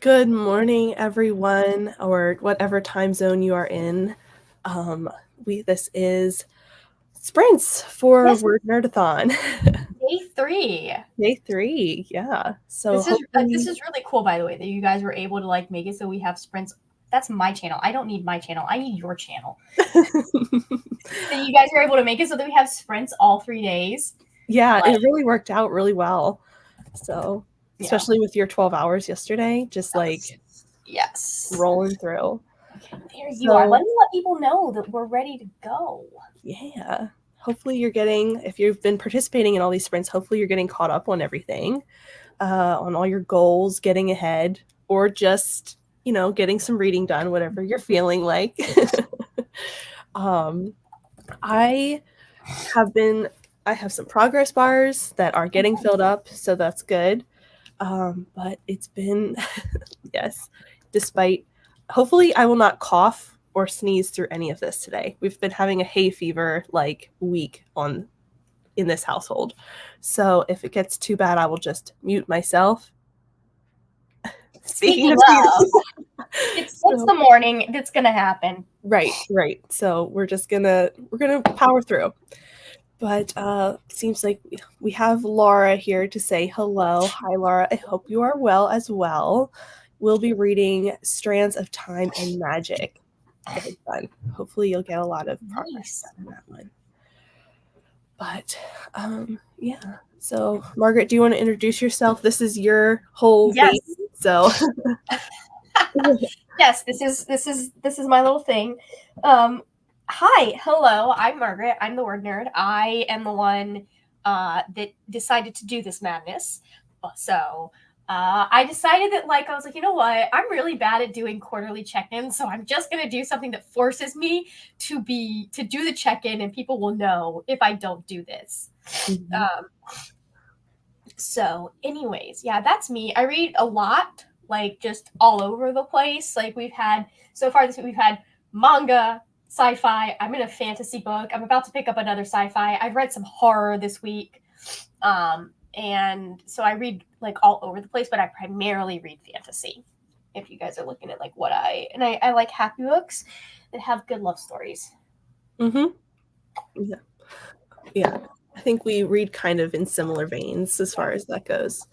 Good morning, everyone, or whatever time zone you are in. This is sprints for Yes, WordN3rdathon. day 3. Day 3, yeah. So This hopefully, is really cool, by the way, that you guys were able to make it so we have sprints. That's my channel. I don't need my channel. I need your channel. That you guys were able to make it so that we have sprints all 3 days. yeah, Like, it really worked out really well. So yeah. especially with your 12 hours yesterday, just Yes. like Yes. rolling through. Okay, there you are. So Let me let people know that we're ready to go. yeah, hopefully if you've been participating in all these sprints, hopefully you're getting caught up on everything. On all your goals, getting ahead, or just, getting some reading done, whatever you're feeling like. um, I have been, I have some progress bars that are getting filled up, so that's good. But it's been, yes, despite, hopefully, I will not cough or sneeze through any of this today. We've been having a hay fever week in this household. So if it gets too bad, I will just mute myself. Speaking Speaking of of, seasons. it's the morning. It's going to happen. Right. So we're gonna power through. But seems like we have Laura here to say hello. Hi, Laura. I hope you are well as well. We'll be reading Strands of Time and Magic. Very fun. Hopefully you'll get a lot of progress Nice. done in that one. But yeah. So Margaret, do you want to introduce yourself? This is your whole Yes. baby. So Yes, this is my little thing. Hi, hello. I'm Margaret. I'm the word nerd. I am the one that decided to do this madness. So I decided that I was like, you know what? I'm really bad at doing quarterly check-ins, so I'm just gonna do something that forces me to do the check-in, and people will know if I don't do this. Mhm. Um, so, anyways, yeah, that's me. I read a lot, just all over the place. We've had so far this week, we've had manga, sci-fi. I'm in a fantasy book. I'm about to pick up another sci-fi. I've read some horror this week. And so I read all over the place, but I primarily read fantasy. If you guys are looking at I like happy books that have good love stories. Mhm. Yeah. Yeah. I think we read kind of in similar veins as far as that goes.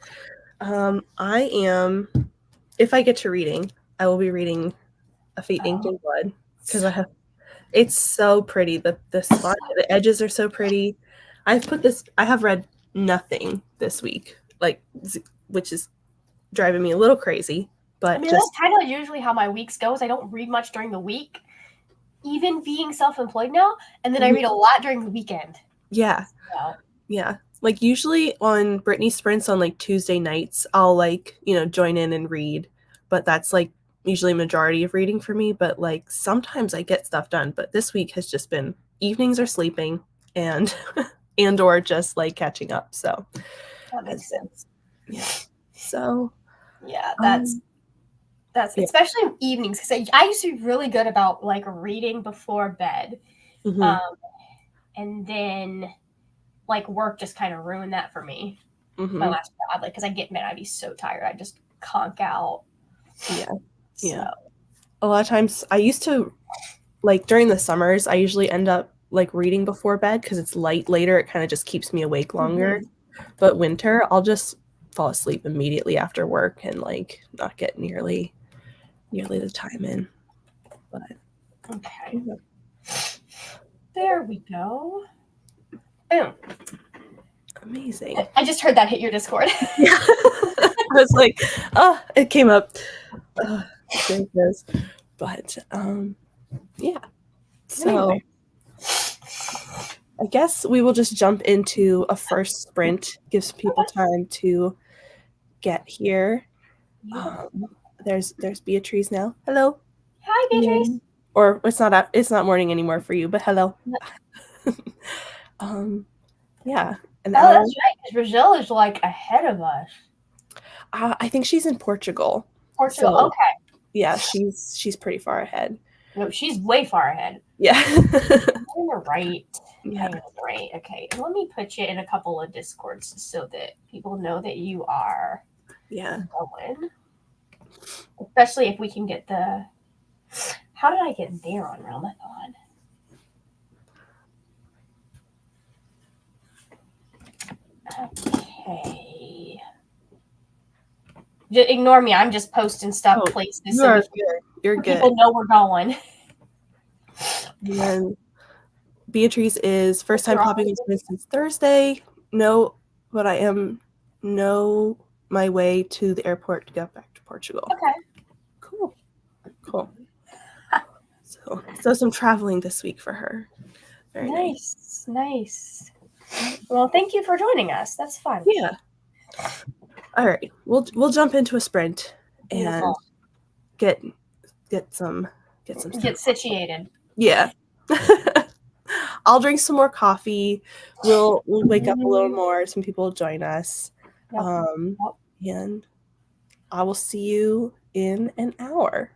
I am, if I get to reading, I will be reading A Fate Inked in Blood because it's so pretty. The spot, the edges are so pretty. I have read nothing this week, which is driving me a little crazy, I but mean, that's kind of usually how my weeks goes. I don't read much during the week, even being self-employed now, and then I read a lot during the weekend. yeah. So. Yeah. Like usually on Brittany sprints on Tuesday nights, I'll join in and read, but that's usually a majority of reading for me. But sometimes I get stuff done, but this week has just been evenings are sleeping and or just catching up. So That makes sense. yeah. So Yeah, that's yeah. especially in evenings, because I used to be really good about reading before bed, Mm-hmm. um, and then work just kind of ruined that for me. My Mm-hmm. last job, because I get mad, I'd be so tired, I just conk out. Yeah. So Yeah. A lot of times I used to during the summers, I usually end up reading before bed because it's light later. It kind of just keeps me awake longer. But winter, I'll just fall asleep immediately after work and not get nearly the time in. But okay, there we go. Boom. Amazing. I just heard that hit your Discord. Yeah. I was like, oh, it came up. There it goes. But yeah. So Anyway. I guess we will just jump into a first sprint. Gives people time to get here. There's Beatrice now. Hello. Hi, Beatrice. Or it's not morning anymore for you, but hello. Yeah. And Oh, Elle, that's right, because Brazil is ahead of us. I think she's in Portugal. Portugal, So okay. yeah, she's pretty far ahead. No, she's way far ahead. Yeah. On the right. Yeah. Right. Okay. Let me put you in a couple of Discords so that people know that you are Yeah. going. Especially if we can get the. How did I get there on readathon? Okay. Just ignore me. I'm just posting stuff places you are good. You're good. people know we're going. And then Beatrice is first time popping in since Thursday. No, but I am my way to the airport to go back to Portugal. Okay. Cool. So some traveling this week for her. Very nice. Well, thank you for joining us. That's fun. Yeah. All right. We'll jump into a sprint and get some stuff. Get situated. Yeah. I'll drink some more coffee. We'll wake up a little more. Some people will join us. Yep. And I will see you in an hour.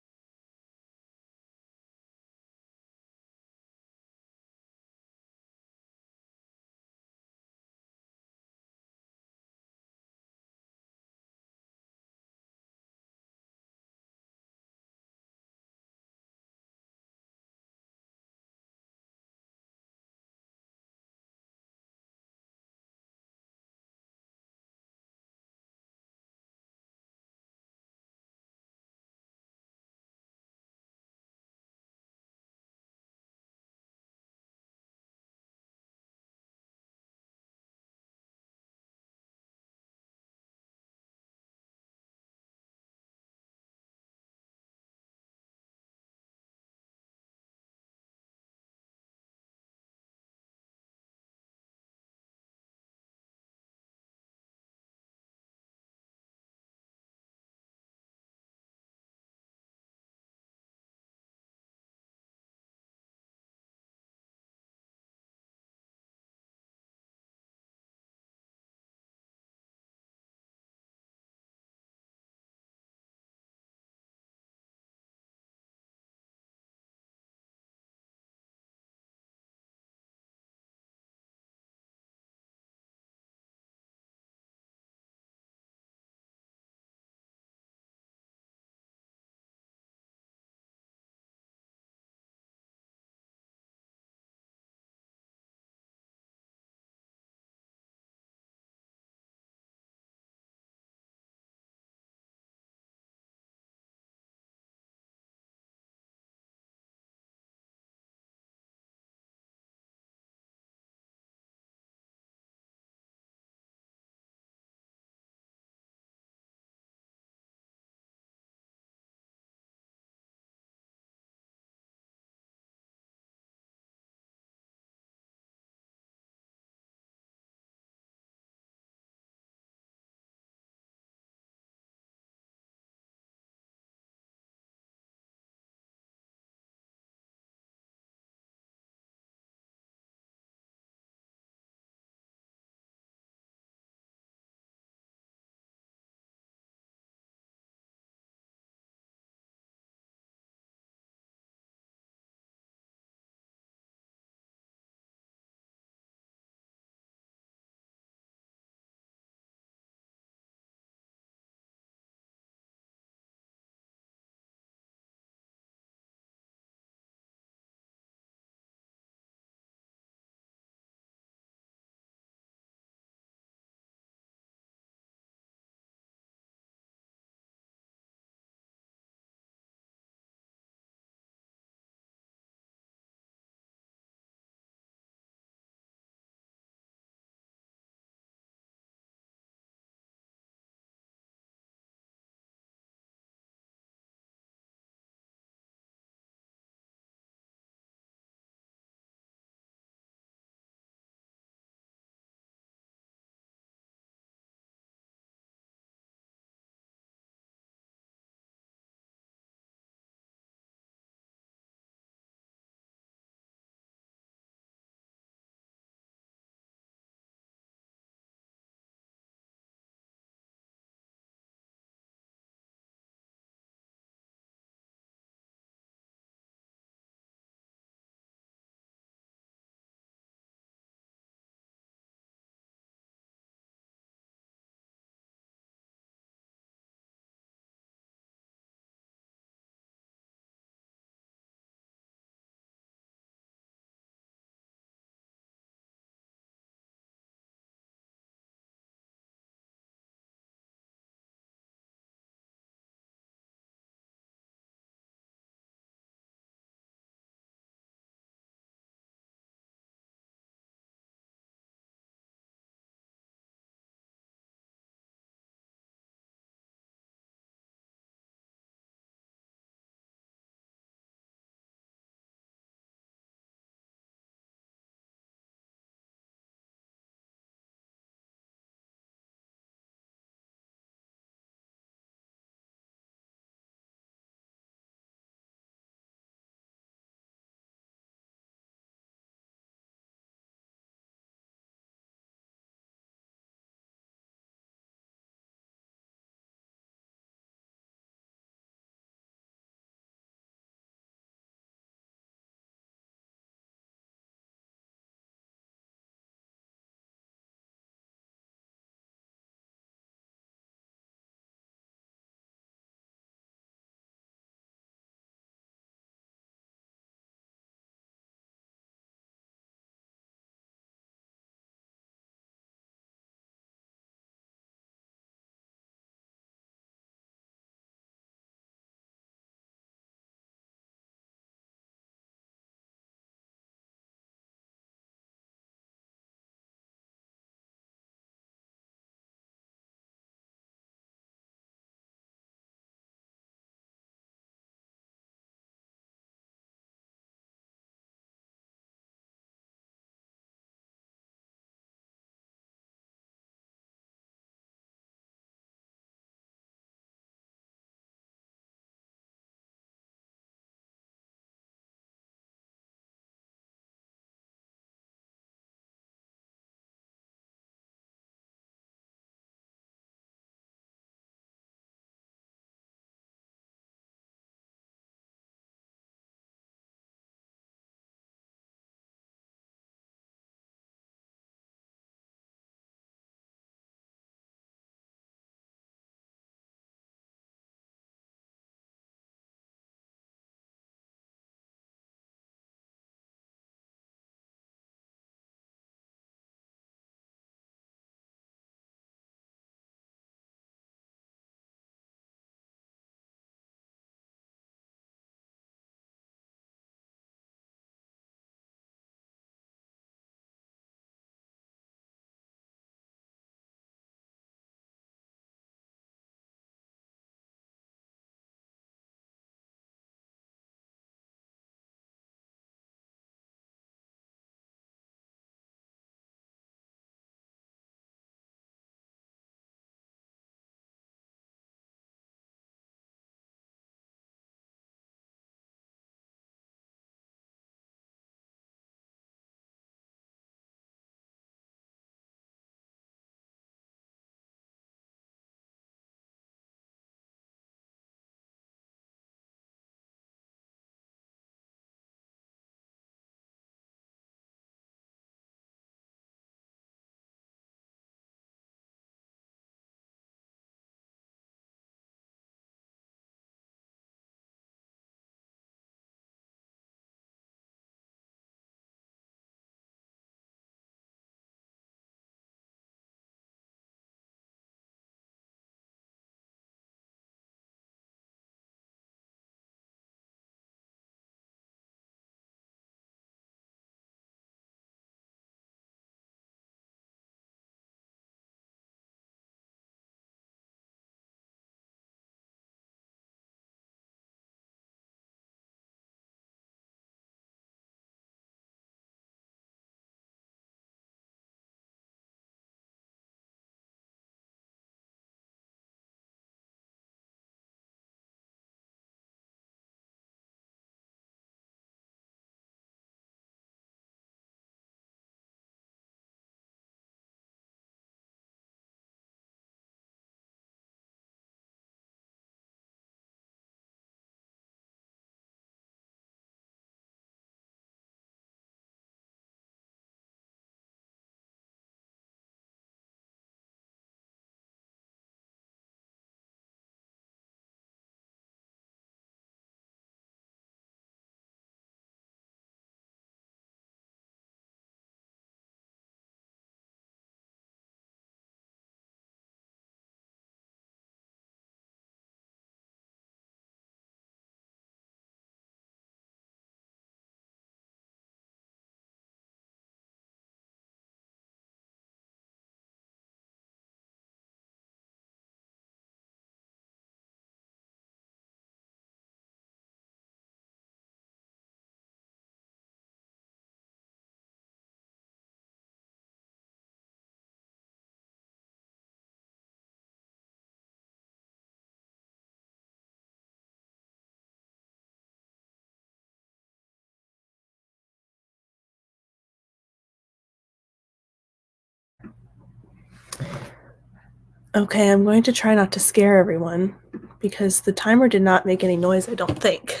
Okay, I'm going to try not to scare everyone because the timer did not make any noise, I don't think.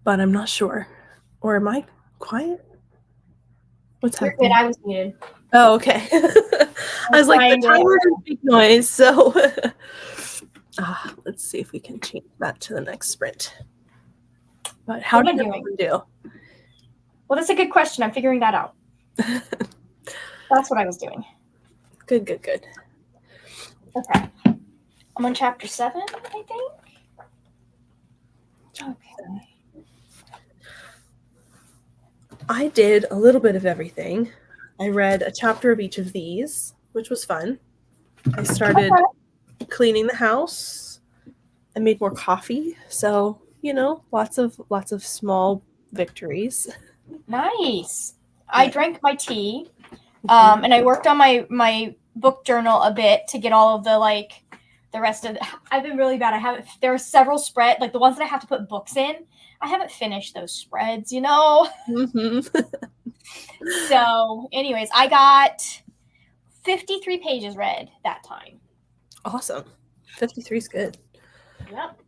But I'm not sure. Or am I quiet? What's You're happening? good. I was muted. Oh, okay. I was like, the timer didn't make noise, so let's see if we can change that to the next sprint. But how did everyone do? Well, that's a good question. I'm figuring that out. That's what I was doing. Good, good, good. Okay. I'm on chapter 7, I think. Okay. I did a little bit of everything. I read a chapter of each of these, which was fun. I started cleaning the house. I made more coffee. So, you know, lots of small victories. Nice. Yeah. I drank my tea, and I worked on my book journal a bit to get all of the rest of. I've been really bad. I haven't. There are several spreads, like the ones that I have to put books in. I haven't finished those spreads, you know. So, anyways, I got 53 pages read that time. Awesome. 53 is good. Yep.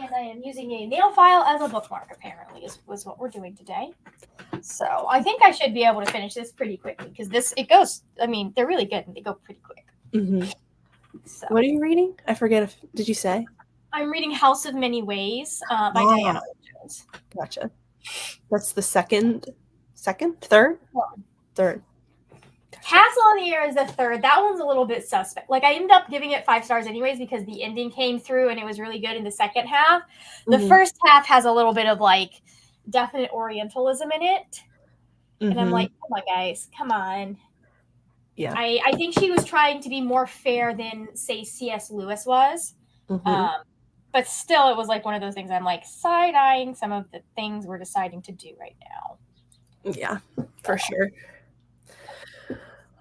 And I am using a nail file as a bookmark, apparently, was what we're doing today. So I think I should be able to finish this pretty quickly because it goes, I mean, they're really good and they go pretty quick. Mm-hmm. So, what are you reading? I forget. Did you say? I'm reading House of Many Ways by Diana Jones. Gotcha. That's the third? Third. Castle on the Air is the third. That one's a little bit suspect. Like I ended up giving it 5 stars anyways because the ending came through and it was really good in the second half. The first half has a little bit of like definite Orientalism in it. And I'm like, come on, guys, come on. Yeah. I think she was trying to be more fair than, say, C.S. Lewis was. But still, it was like one of those things I'm like side-eyeing some of the things we're deciding to do right now. Yeah, for sure.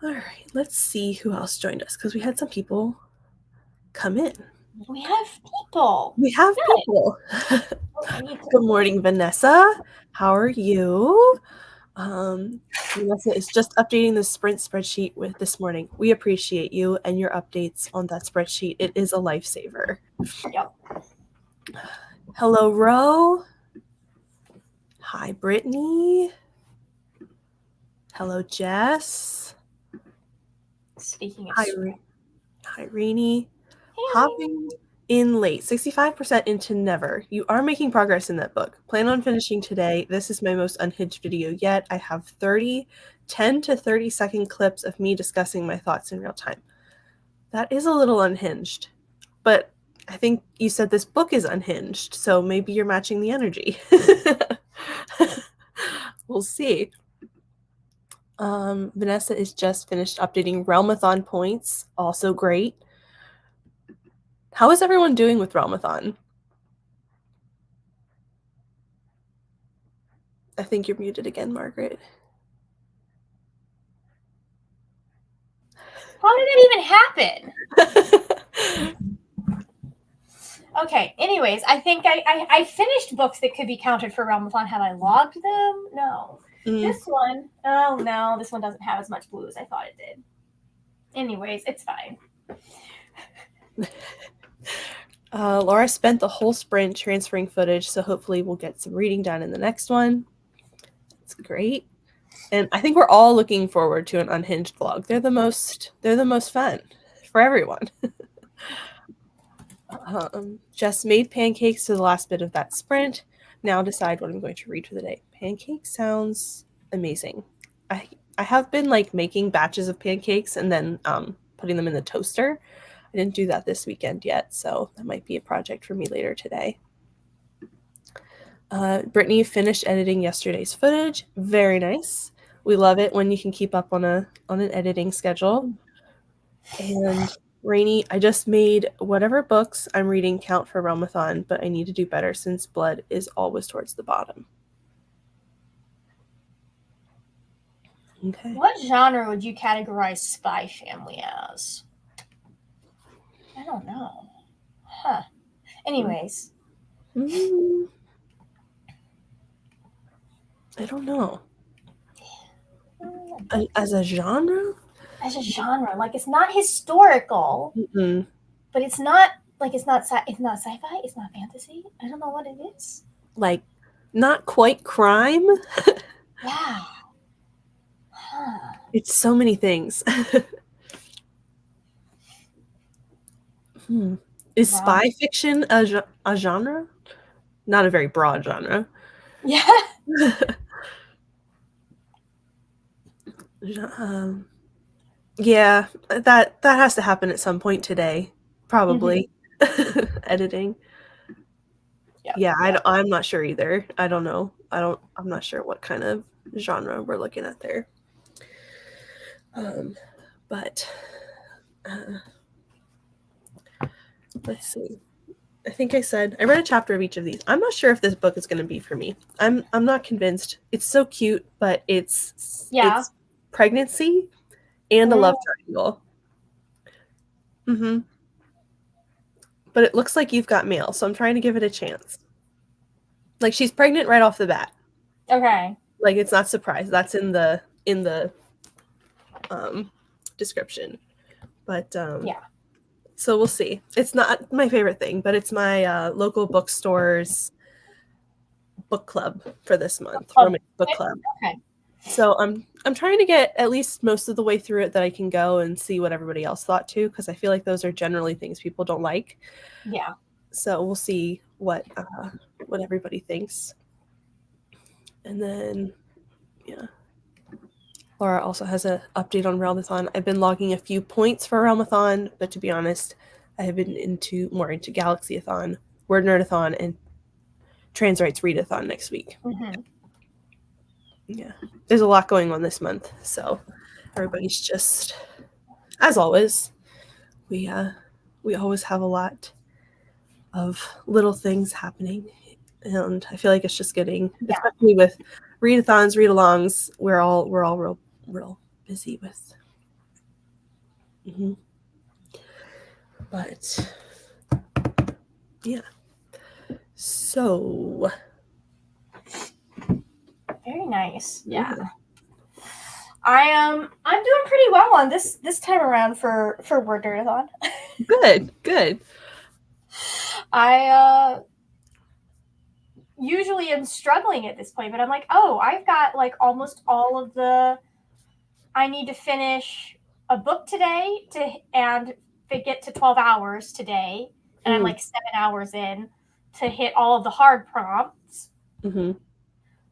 All right, let's see who else joined us because we had some people come in. We have people. We have people. Good morning, Vanessa. How are you? Vanessa is just updating the sprint spreadsheet with this morning. We appreciate you and your updates on that spreadsheet. It is a lifesaver. Yep. Hello, Ro. Hi, Brittany. Hello, Jess. Speaking of hi, Rainy. Hopping in late, 65% into Never. You are making progress in that book. Plan on finishing today. This is my most unhinged video yet. I have 10 to 30 second clips of me discussing my thoughts in real time. That is a little unhinged, but I think you said this book is unhinged, so maybe you're matching the energy. We'll see. Vanessa is just finished updating Realmathon points. Also great. How is everyone doing with Realmathon? I think you're muted again, Margaret. How did that even happen? Okay, anyways, I think I finished books that could be counted for Realmathon. Have I logged them? No. This one, oh no, this one doesn't have as much blue as I thought it did. Anyways, it's fine. Laura spent the whole sprint transferring footage, so hopefully we'll get some reading done in the next one. It's great. And I think we're all looking forward to an unhinged vlog. They're the most fun for everyone. Just made pancakes to the last bit of that sprint. Now decide what I'm going to read for the day. Pancake sounds amazing. I have been like making batches of pancakes and then putting them in the toaster. I didn't do that this weekend yet, so that might be a project for me later today. Brittany finished editing yesterday's footage. Very nice. We love it when you can keep up on an editing schedule. And Rainy, I just made whatever books I'm reading count for Realmathon, but I need to do better since blood is always towards the bottom. Okay. What genre would you categorize Spy Family as? I don't know. Huh. Anyways. I don't know. As a genre? As a genre, like it's not historical, Mm-mm. but it's not like it's not sci-fi, it's not fantasy. I don't know what it is. Like, not quite crime. Yeah. Huh. It's so many things. Is Rom. spy fiction a genre? Not a very broad genre. Yeah. um, yeah, that has to happen at some point today, probably. Editing. Yep. Yeah, Yep. I'm not sure either. I don't know. I'm not sure what kind of genre we're looking at there. But uh, let's see. I think I said I read a chapter of each of these. I'm not sure if this book is going to be for me. I'm not convinced. It's so cute, but Yeah. it's pregnancy and a love triangle. Mm-hmm. But it looks like you've got mail, so I'm trying to give it a chance. Like she's pregnant right off the bat. Okay. Like it's not surprise. That's in the description. But Yeah. so we'll see. It's not my favorite thing, but it's my local bookstore's book club for this month, romance book club. Okay. So I'm trying to get at least most of the way through it that I can go and see what everybody else thought too, because I feel like those are generally things people don't like. Yeah. So we'll see what everybody thinks. And then yeah. Laura also has an update on readathon. I've been logging a few points for readathon, but to be honest, I have been more into Galaxyathon, WordN3rdathon, and Transwrite's readathon next week. Mm-hmm. Yeah, there's a lot going on this month, so everybody's just, as always, we always have a lot of little things happening, and I feel like it's just getting, especially with readathons, read-alongs, we're all real busy with. Mm-hmm. But yeah, so Very nice. Yeah. I'm doing pretty well on this time around for WordN3rdathon. Good. I usually am struggling at this point, but I'm like, oh, I've got like almost all of the. I need to finish a book today and get to 12 hours today, and I'm like 7 hours in to hit all of the hard prompts. Mm-hmm.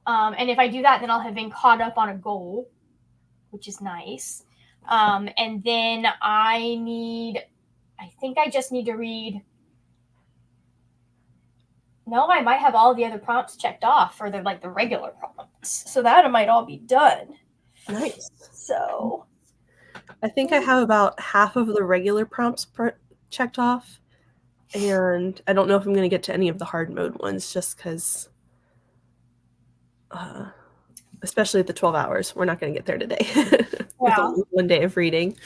And if I do that, then I'll have been caught up on a goal, which is nice. And then I think I just need to read. No, I might have all the other prompts checked off for the regular prompts. So that might all be done. Nice. So I think I have about half of the regular prompts checked off, and I don't know if I'm going to get to any of the hard mode ones just because, especially the 12 hours, we're not going to get there today with only one day of reading.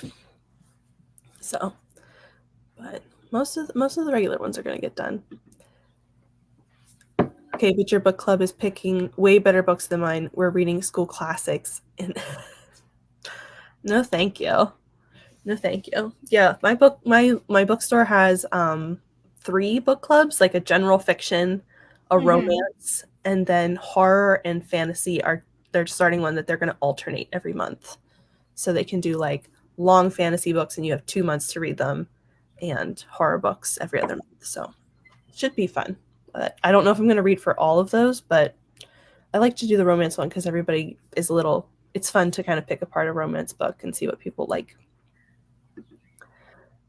So, but most of the regular ones are going to get done. Okay, but your book club is picking way better books than mine. We're reading school classics, and no, thank you. No, thank you. Yeah, my bookstore has 3 book clubs, like a general fiction, a romance, and then horror and fantasy they're starting one that they're going to alternate every month. So they can do like long fantasy books and you have 2 months to read them, and horror books every other month. So it should be fun. But I don't know if I'm going to read for all of those, but I like to do the romance one because everybody is it's fun to kind of pick apart a romance book and see what people like.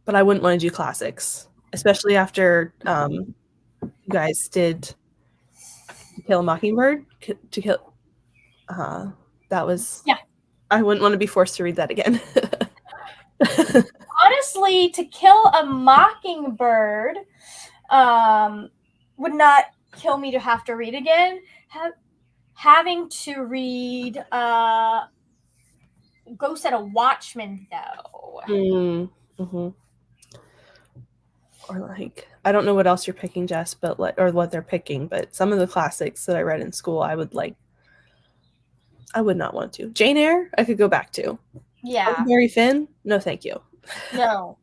But I wouldn't want to do classics, especially after you guys did To Kill a Mockingbird. That was, I wouldn't want to be forced to read that again. honestly, To Kill a Mockingbird would not kill me to have to read again. Having to read Ghost at a Watchman, though. Mm-hmm. Or like, I don't know what else you're picking, Jess, or what they're picking, but some of the classics that I read in school, I would like I would not want to. Jane Eyre, I could go back to. Yeah. Huckleberry Finn, no thank you. No.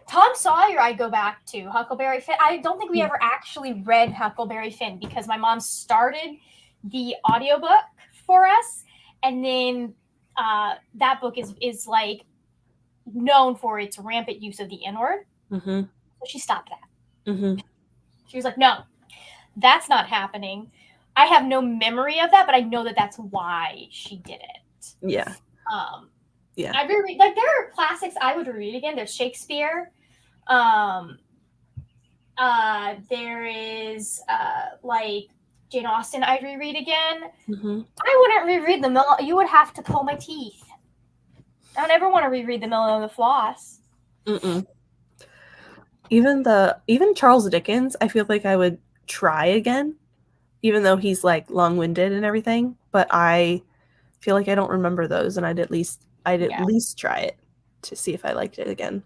Tom Sawyer, I'd go back to. Huckleberry Finn. I don't think we ever actually read Huckleberry Finn because my mom started the audiobook for us, and then that book is like known for its rampant use of the N-word. Mm-hmm. So she stopped that. Mm-hmm. She was like, no, that's not happening. I have no memory of that, but I know that that's why she did it. Yeah. Yeah. I reread, like, there are classics I would reread again. There's Shakespeare. There is like Jane Austen I'd reread again. Mm-hmm. I wouldn't reread The Mill. You would have to pull my teeth. I don't ever want to reread The Mill and the Floss. Mm-mm. Even Charles Dickens, I feel like I would try again, even though he's like long-winded and everything. But I feel like I don't remember those, and I'd at least try it to see if I liked it again.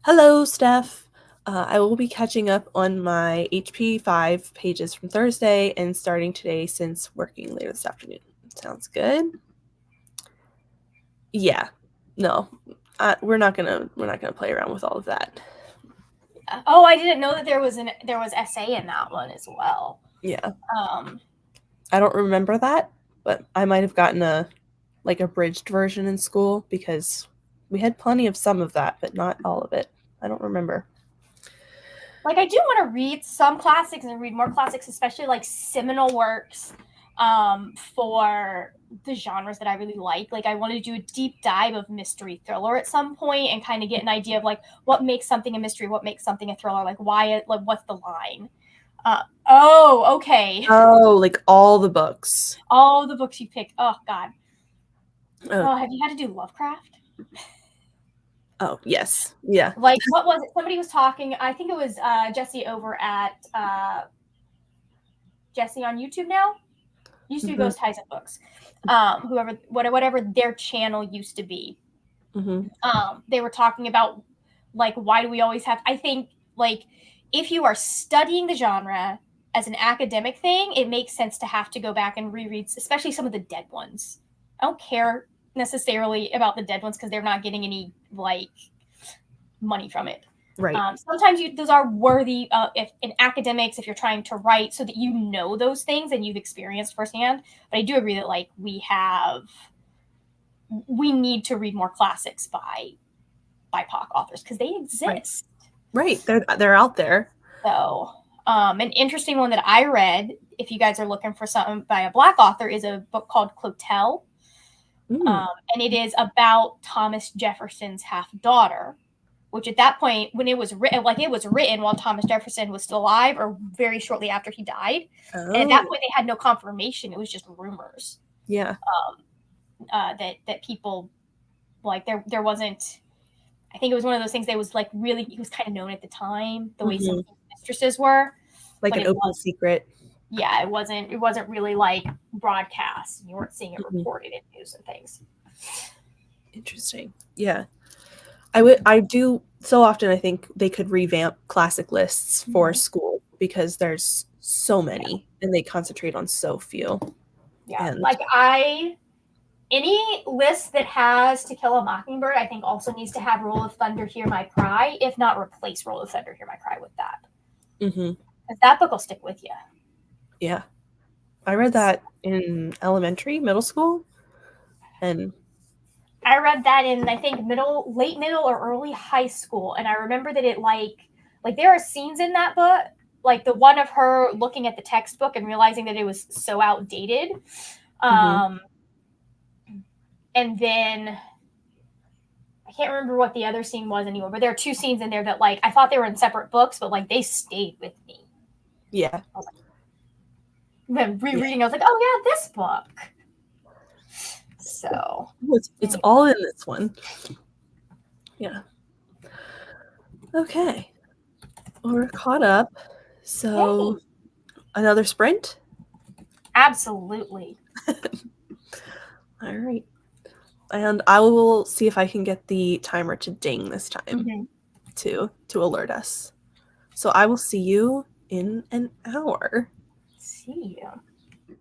Hello, Steph. I will be catching up on my HP 5 pages from Thursday and starting today since working later this afternoon. Sounds good. Yeah. No. We're not gonna play around with all of that. Oh, I didn't know that there was essay in that one as well. Yeah. I don't remember that, but I might have gotten a abridged version in school because we had plenty of some of that, but not all of it. I don't remember. Like, I do want to read some classics and read more classics, especially like seminal works for the genres that I really like. Like, I want to do a deep dive of mystery thriller at some point and kind of get an idea of like what makes something a mystery, what makes something a thriller, like why, like what's the line. Okay. Oh, like all the books. All the books you picked. Oh God. Oh, have you had to do Lovecraft? Oh, yes. Yeah. Like, what was it? Somebody was talking, I think it was Jesse over at Jesse on YouTube now. Used to be Ghost Tyson Books. Whatever their channel used to be. Mm-hmm. They were talking about like, why do we always have, I think, like, if you are studying the genre as an academic thing, it makes sense to have to go back and reread, especially some of the dead ones. I don't care necessarily about the dead ones because they're not getting any like money from it. Right. Sometimes those are worthy if in academics, if you're trying to write so that you know those things and you've experienced firsthand. But I do agree that like we need to read more classics by BIPOC authors because they exist. Right. They're out there. So an interesting one that I read, if you guys are looking for something by a Black author, is a book called Clotel. And it is about Thomas Jefferson's half-daughter, which at that point, when it was written, like it was written while Thomas Jefferson was still alive or very shortly after he died. And at that point, they had no confirmation. It was just rumors. Yeah. That people, like, there wasn't, I think it was one of those things that was like really, he was kind of known at the time, the way some mistresses were. Like an open secret. Yeah, it wasn't really like broadcast. You weren't seeing it reported in news and things. Interesting. Yeah. I do so often. I think they could revamp classic lists for school because there's so many and they concentrate on so few. Yeah. And like any list that has To Kill a Mockingbird, I think also needs to have Roll of Thunder, Hear My Cry, if not replace Roll of Thunder, Hear My Cry with that. Because that book will stick with you. Yeah. I read that in middle school, and I read that in, I think, late middle or early high school. And I remember that it like there are scenes in that book, like the one of her looking at the textbook and realizing that it was so outdated. And then I can't remember what the other scene was anymore, but there are two scenes in there that like I thought they were in separate books, but like they stayed with me. Yeah. Then rereading, I was like, oh yeah, this book. So it's all in this one. Yeah. Okay. Well, we're caught up. So another sprint? Absolutely. All right. And I will see if I can get the timer to ding this time to alert us. So I will see you in an hour. See you.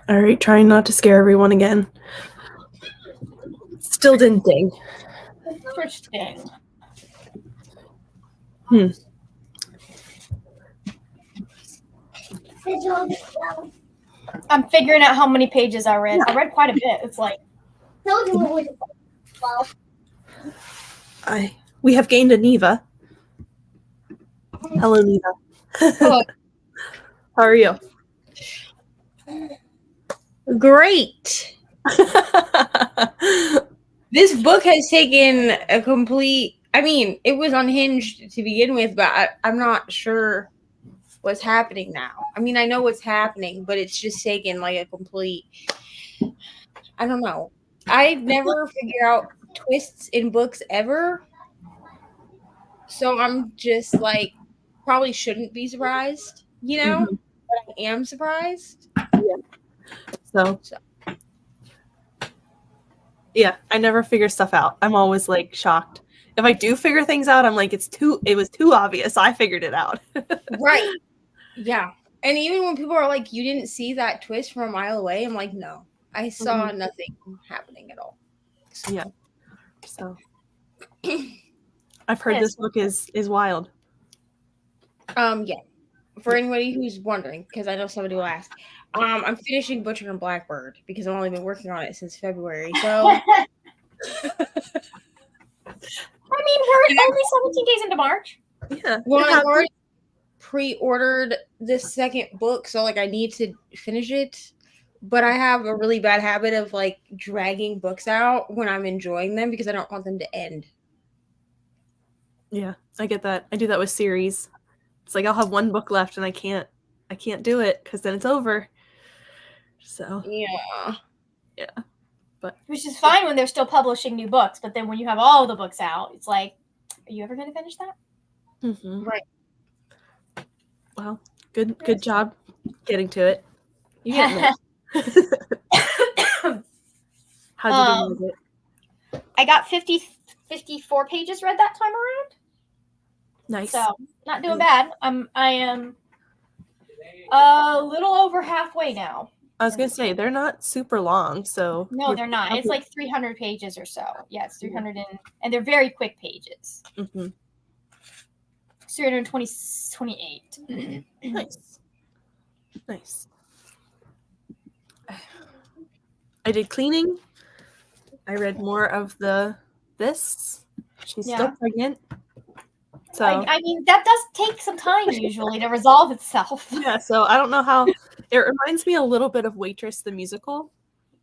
All right, trying not to scare everyone again. Still didn't ding. Interesting. I'm figuring out how many pages I read. I read quite a bit. It's like we have gained a Neva. Hello, Neva. Hello. How are you? Great. This book has taken a complete. I mean, it was unhinged to begin with, but I'm not sure what's happening now. I mean, I know what's happening, but it's just taken like a complete. I don't know. I never figure out twists in books ever. So I'm just like, probably shouldn't be surprised, you know? Mhm. But I am surprised. So, yeah, I never figure stuff out. I'm always like shocked. If I do figure things out, I'm like, it was too obvious. I figured it out. Right. Yeah. And even when people are like, you didn't see that twist from a mile away, I'm like, no, I saw nothing happening at all. Yeah. So I've heard this book is wild. Yeah. For anybody who's wondering, because I know somebody will ask, I'm finishing Butcher and Blackbird because I've only been working on it since February. So I mean, we're only 17 days into March. Yeah. well, I've already pre-ordered this second book, so like I need to finish it. But I have a really bad habit of like dragging books out when I'm enjoying them because I don't want them to end. Yeah, I get that. I do that with series. It's like I'll have one book left and I can't do it because then it's over. So Yeah. But which is fine when they're still publishing new books, but then when you have all the books out, it's like, are you ever going to finish that? Right. Well, good job getting to it. You getting there. How'd you do it? I got 54 pages read that time around. Nice. So not doing bad. I am a little over halfway now. I was gonna say they're not super long, so no, they're not. It's like 300 pages or so. Yeah, it's 300 and they're very quick pages. 328. Nice. I did cleaning. I read more of this. She's still pregnant. So I mean, that does take some time usually to resolve itself. Yeah, so I don't know how. It reminds me a little bit of Waitress the musical.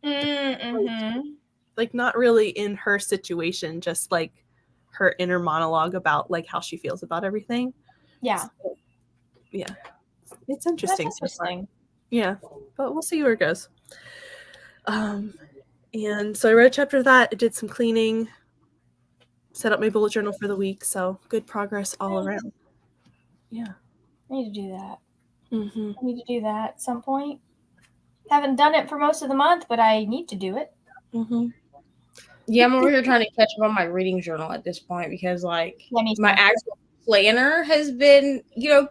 Like not really in her situation, just like her inner monologue about like how she feels about everything. Yeah. So, yeah. It's interesting. That's interesting. Yeah, but we'll see where it goes. And so I read a chapter of that. I did some cleaning, set up my bullet journal for the week. So good progress all around. Yeah. I need to do that. I need to do that at some point. Haven't done it for most of the month, but I need to do it. Yeah, I'm over here trying to catch up on my reading journal at this point because like my actual planner has been,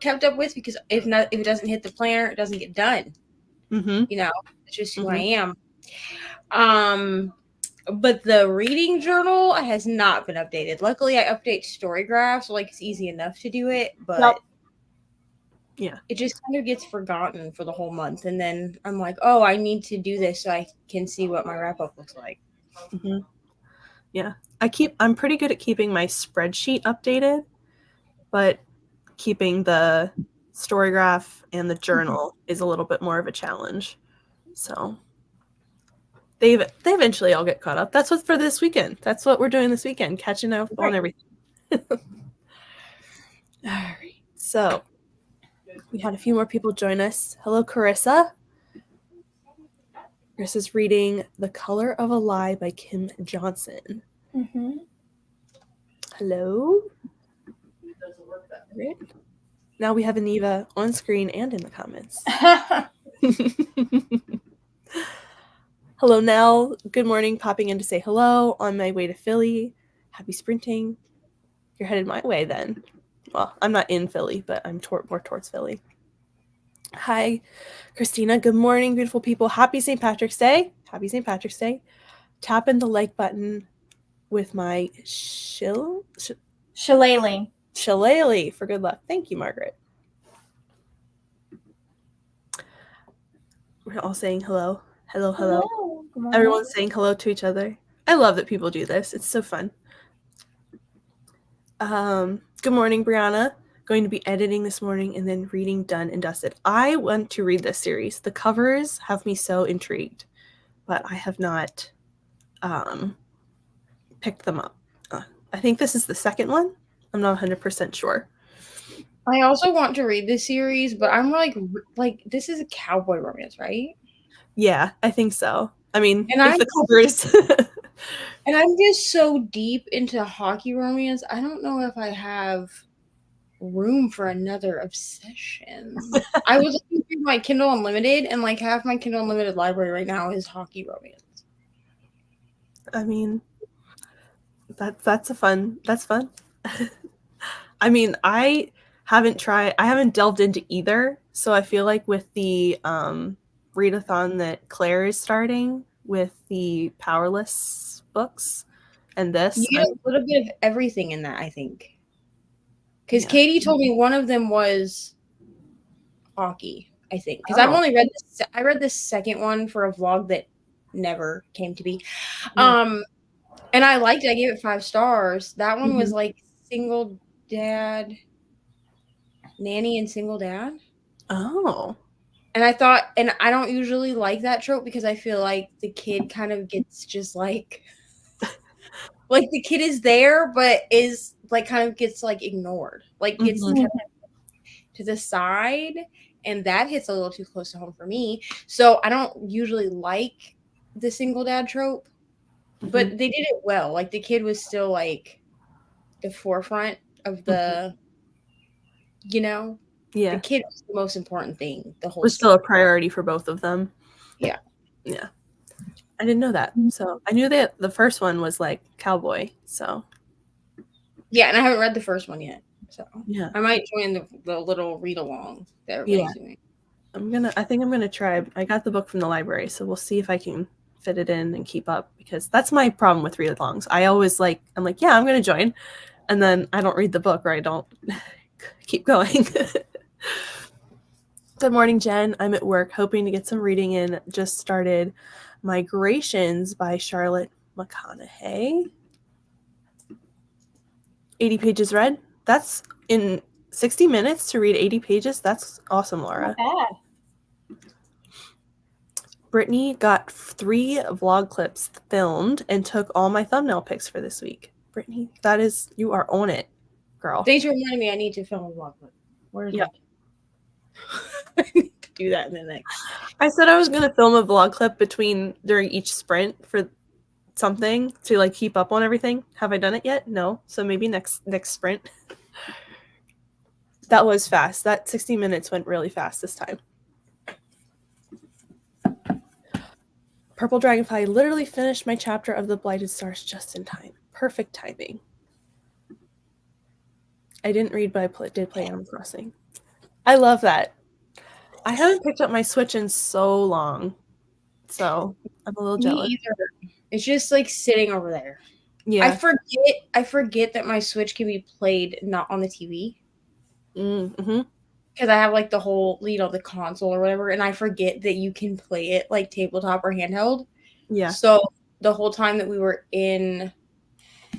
kept up with because if it doesn't hit the planner, it doesn't get done. It's just who I am. But the reading journal has not been updated. Luckily, I update Storygraph, so like it's easy enough to do it, but yeah, it just kind of gets forgotten for the whole month, and then I'm like, oh, I need to do this so I can see what my wrap up looks like. Yeah, I'm pretty good at keeping my spreadsheet updated, but keeping the Storygraph and the journal is a little bit more of a challenge. So they eventually all get caught up. That's what's for this weekend. That's what we're doing this weekend, catching up on everything. All right. So we had a few more people join us. Hello, Carissa. Carissa's reading The Color of a Lie by Kim Johnson. Hello. Right. Now we have Aniva on screen and in the comments. Hello, Nell. Good morning. Popping in to say hello on my way to Philly. Happy sprinting. You're headed my way then. Well, I'm not in Philly, but I'm more towards Philly. Hi, Christina. Good morning, beautiful people. Happy St. Patrick's Day. Happy St. Patrick's Day. Tap in the like button with my Shillelagh. shillelagh for good luck. Thank you, Margaret. We're all saying hello. Hello, hello. Good morning. Everyone's saying hello to each other. I love that people do this. It's so fun. Good morning, Brianna. Going to be editing this morning and then reading done and dusted. I want to read this series. The covers have me so intrigued, but I have not picked them up. I think this is the second one. I'm not 100% sure. I also want to read this series, but I'm like this is a cowboy romance, right? Yeah, I think so. I mean, And if the covers. And I'm just so deep into hockey romance. I don't know if I have room for another obsession. I was looking through my Kindle Unlimited, and like half my Kindle Unlimited library right now is hockey romance. I mean, that's fun. I mean, I haven't delved into either. So I feel like with the readathon that Claire is starting with the Powerless books and this. You get a little bit of everything in that, I think. Because Yeah. Katie told me one of them was hockey, I think. Because I've only read this. I read this second one for a vlog that never came to be. Yeah. And I liked it. I gave it 5 stars. That one was like single dad, nanny and single dad. Oh. And I thought, and I don't usually like that trope because I feel like the kid kind of gets just like the kid is there, but is like kind of gets like ignored, like gets kept to the side. And that hits a little too close to home for me. So I don't usually like the single dad trope, but they did it well. Like the kid was still like the forefront of the, the kid was the most important thing. The whole was still a priority for both of them. Yeah. Yeah. I didn't know that. So I knew that the first one was like cowboy. So yeah, and I haven't read the first one yet. So yeah, I might join the little read along that everybody's doing. I think I'm gonna try. I got the book from the library, so we'll see if I can fit it in and keep up, because that's my problem with read-alongs. I'm like, yeah, I'm gonna join, and then I don't read the book, or I don't keep going. Good morning, Jen. I'm at work hoping to get some reading in. Just started Migrations by Charlotte McConaughey. 80 pages read. That's in 60 minutes to read 80 pages. That's awesome, Laura. Not bad. Brittany got 3 vlog clips filmed and took all my thumbnail pics for this week. Brittany, you are on it, girl. Thanks for reminding me I need to film a vlog clip. Where is it? I need to do that in the next. I said I was going to film a vlog clip during each sprint for something to like keep up on everything. Have I done it yet? No. So maybe next sprint. That was fast. That 60 minutes went really fast this time. Purple Dragonfly literally finished my chapter of The Blighted Stars just in time. Perfect timing. I didn't read, but I did play Animal Crossing. I love that. I haven't picked up my Switch in so long, so I'm a little jealous. Me either. It's just like sitting over there. Yeah. I forget that my Switch can be played not on the TV. Mm-hmm. Because I have like the whole, the console or whatever, and I forget that you can play it like tabletop or handheld. Yeah. So the whole time that we were in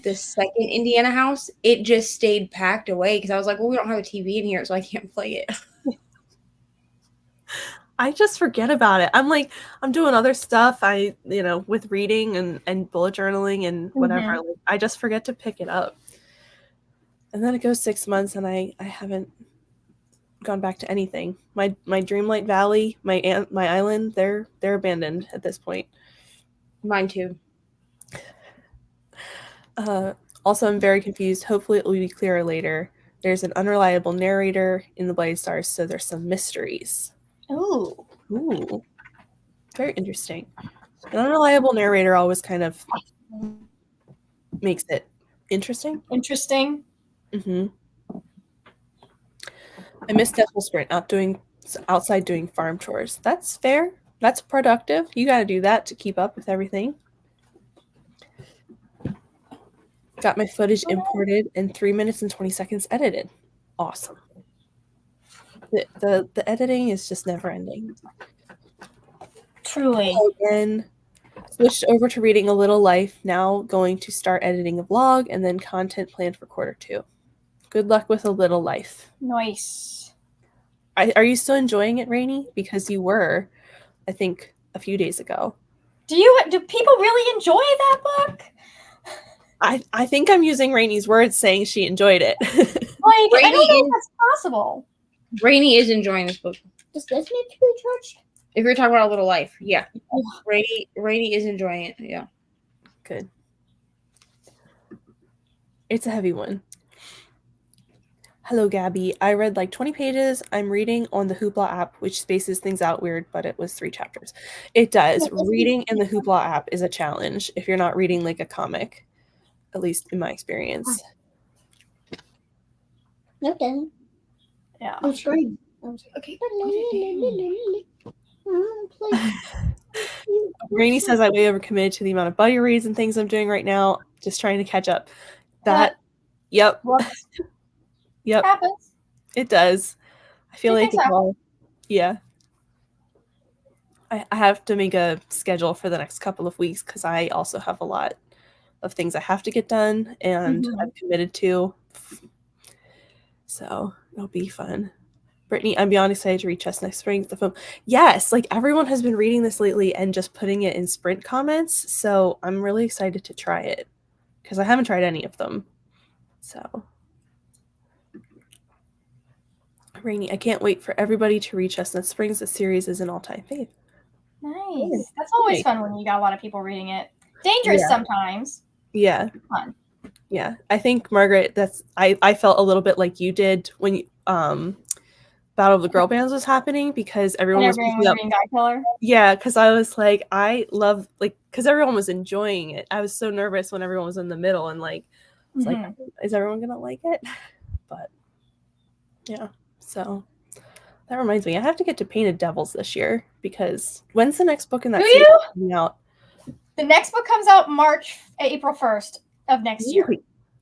the second Indiana house, it just stayed packed away because I was like, well, we don't have a TV in here, so I can't play it. I just forget about it. I'm like, I'm doing other stuff. With reading and bullet journaling and whatever. Mm-hmm. I just forget to pick it up. And then it goes 6 months and I haven't gone back to anything. My Dreamlight Valley, my island, they're abandoned at this point. Mine too. Also, I'm very confused. Hopefully it will be clearer later. There's an unreliable narrator in The Blighted Stars, so there's some mysteries. Ooh. Very interesting. An unreliable narrator always kind of makes it interesting. Interesting. Mm-hmm. I missed Deathful Sprint, not doing outside doing farm chores. That's fair. That's productive. You got to do that to keep up with everything. Got my footage imported and 3 minutes and 20 seconds edited. Awesome. The editing is just never ending. Truly. Again, switched over to reading A Little Life. Now going to start editing a vlog and then content planned for Q2. Good luck with A Little Life. Nice. Are you still enjoying it, Rainy? Because you were, I think, a few days ago. Do people really enjoy that book? I think I'm using Rainy's words saying she enjoyed it. Like, I don't know if that's possible. Rainy is enjoying this book. Does this need to be charged? If you're talking about A Little Life, yeah. Rainy is enjoying it, yeah. Good. It's a heavy one. Hello, Gabby. I read like 20 pages. I'm reading on the Hoopla app, which spaces things out weird, but it was 3 chapters. It does. Reading in the Hoopla app is a challenge if you're not reading like a comic, at least in my experience. Okay. Yeah. It's great. Okay. Rainy says I way overcommitted to the amount of buddy reads and things I'm doing right now. Just trying to catch up. Yep. Yep. Happens. It does. I feel like it's all, yeah. I have to make a schedule for the next couple of weeks because I also have a lot of things I have to get done and I'm committed to. So it'll be fun. Brittany, I'm beyond excited to read Chestnut Springs, the film. Yes, like everyone has been reading this lately and just putting it in sprint comments. So I'm really excited to try it because I haven't tried any of them. So, Rainy, I can't wait for everybody to read Chestnut Springs. The series is an all-time fave. Nice. That's always fun when you got a lot of people reading it. Dangerous sometimes. Yeah. Fun. Yeah. I think, Margaret, I felt a little bit like you did when you, Battle of the Girl Bands was happening because everyone was picking up. Guy Killer. Yeah, because I was like, I love because everyone was enjoying it. I was so nervous when everyone was in the middle and like, it's like, is everyone gonna like it? But yeah, so that reminds me, I have to get to Painted Devils this year because when's the next book in that series coming out? The next book comes out April 1st of next year.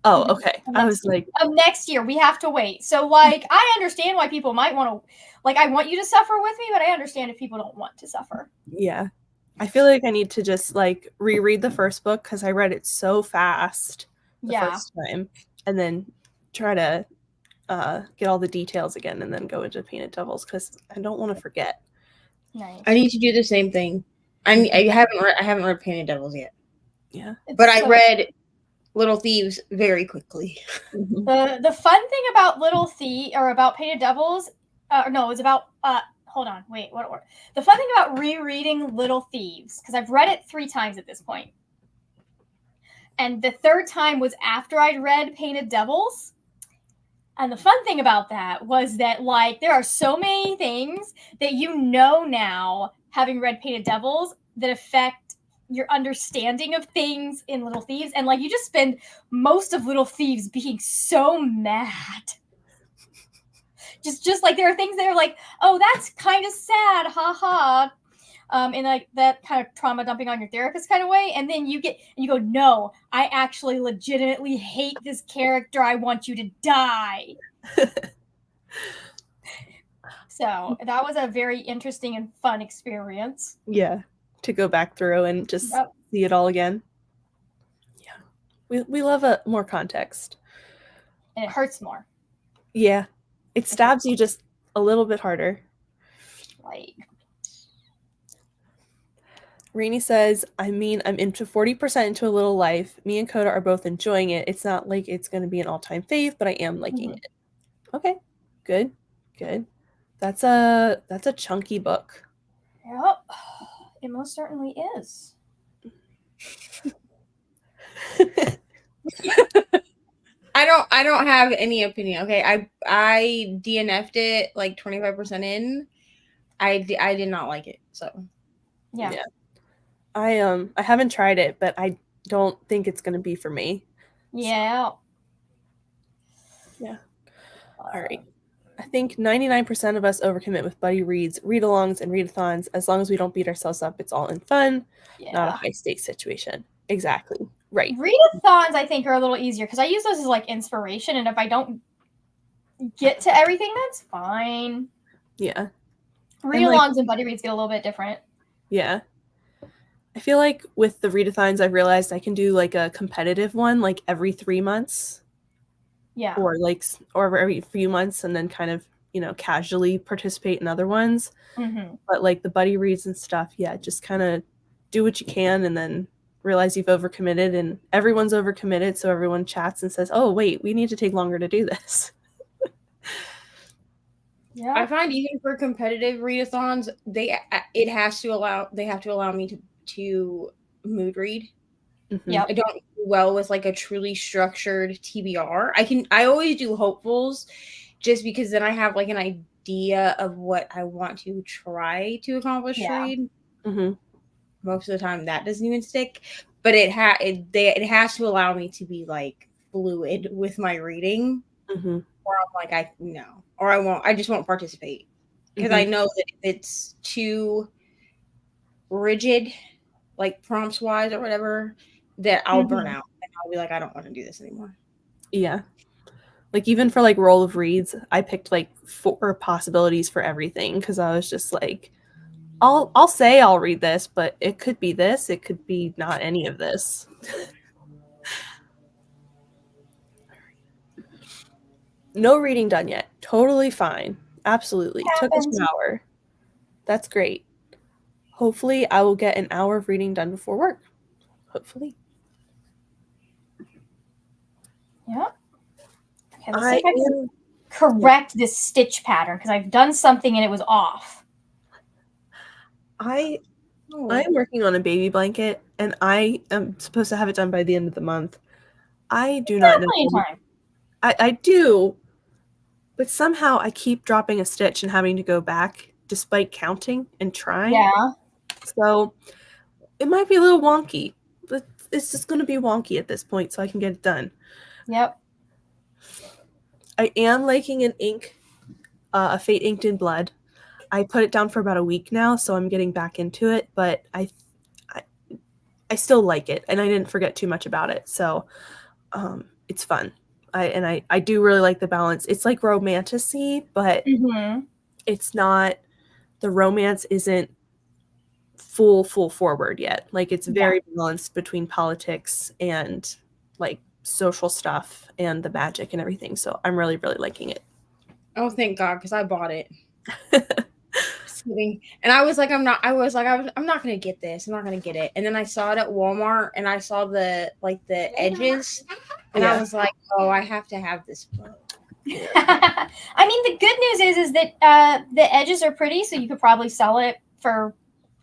Oh, okay. I was like, of next year, we have to wait. So, like, I understand why people might want to, like, I want you to suffer with me, but I understand if people don't want to suffer. Yeah. I feel like I need to just, like, reread the first book because I read it so fast the first time and then try to get all the details again and then go into Painted Devils because I don't want to forget. Nice. I need to do the same thing. I haven't read Painted Devils yet. Yeah. But I read Little Thieves very quickly. The fun thing about about Painted Devils, it's about hold on, wait, what? The fun thing about rereading Little Thieves, because I've read it 3 times at this point, and the 3rd time was after I'd read Painted Devils. And the fun thing about that was that, like, there are so many things that now, having read Painted Devils, that affect your understanding of things in Little Thieves. And, like, you just spend most of Little Thieves being so mad. Just like, there are things that are like, oh, that's kind of sad, haha. In, like, that kind of trauma dumping on your therapist kind of way. And then you go, no, I actually legitimately hate this character. I want you to die. So that was a very interesting and fun experience. Yeah. To go back through and just see it all again. Yeah. We love more context. And it hurts more. Yeah. It stabs you just a little bit harder. Like, Rainy says, I'm into 40% into A Little Life. Me and Coda are both enjoying it. It's not like it's going to be an all-time fave, but I am liking it. Okay. Good. That's a chunky book. Yep. It most certainly is. I don't have any opinion. Okay, I DNF'd it like 25% in. I did not like it. So yeah. I haven't tried it, but I don't think it's gonna be for me. Yeah. So. Yeah. All right. I think 99% of us overcommit with buddy reads, read-alongs, and readathons. As long as we don't beat ourselves up, it's all in fun, not a high-stakes situation. Exactly. Right. Readathons, I think, are a little easier because I use those as like inspiration, and if I don't get to everything, that's fine. Yeah. Read-alongs and buddy reads get a little bit different. Yeah. I feel like with the readathons, I've realized I can do like a competitive one like every 3 months. Yeah. Or every few months, and then kind of, casually participate in other ones. Mm-hmm. But like the buddy reads and stuff, yeah, just kind of do what you can and then realize you've overcommitted, and everyone's overcommitted, so everyone chats and says, oh wait, we need to take longer to do this. Yeah. I find even for competitive readathons, they have to allow me to mood read. Mm-hmm. Yep. I don't do well with like a truly structured TBR. I always do hopefuls just because then I have like an idea of what I want to try to accomplish read. Mm-hmm. Most of the time that doesn't even stick, but it has to allow me to be like fluid with my reading. Mm-hmm. Or I'm like, I just won't participate because I know that if it's too rigid, like prompts wise or whatever, that I'll burn out and I'll be like, I don't want to do this anymore. Yeah. Like even for like roll of reads, I picked like 4 possibilities for everything because I was just like, I'll say I'll read this, but it could be this, it could be not any of this. No reading done yet. Totally fine. Absolutely. Took us an hour. That's great. Hopefully I will get an hour of reading done before work. Hopefully. Yep. Okay, let's see if I can correct this stitch pattern because I've done something and it was off. I am working on a baby blanket and I am supposed to have it done by the end of the month. I do not know. Time. I do, but somehow I keep dropping a stitch and having to go back despite counting and trying. Yeah. So it might be a little wonky, but it's just going to be wonky at this point so I can get it done. Yep. I am liking an ink, a Fate Inked in Blood. I put it down for about a week now, so I'm getting back into it, but I still like it, and I didn't forget too much about it, so it's fun. I do really like the balance. It's like romantic-y, but it's not, the romance isn't full forward yet. Like it's very balanced between politics and like social stuff and the magic and everything. So I'm really, really liking it. Oh, thank God, because I bought it. And I was like, I'm not gonna get this. I'm not gonna get it. And then I saw it at Walmart and I saw the edges and I was like, oh, I have to have this book. I mean, the good news is that the edges are pretty, so you could probably sell it for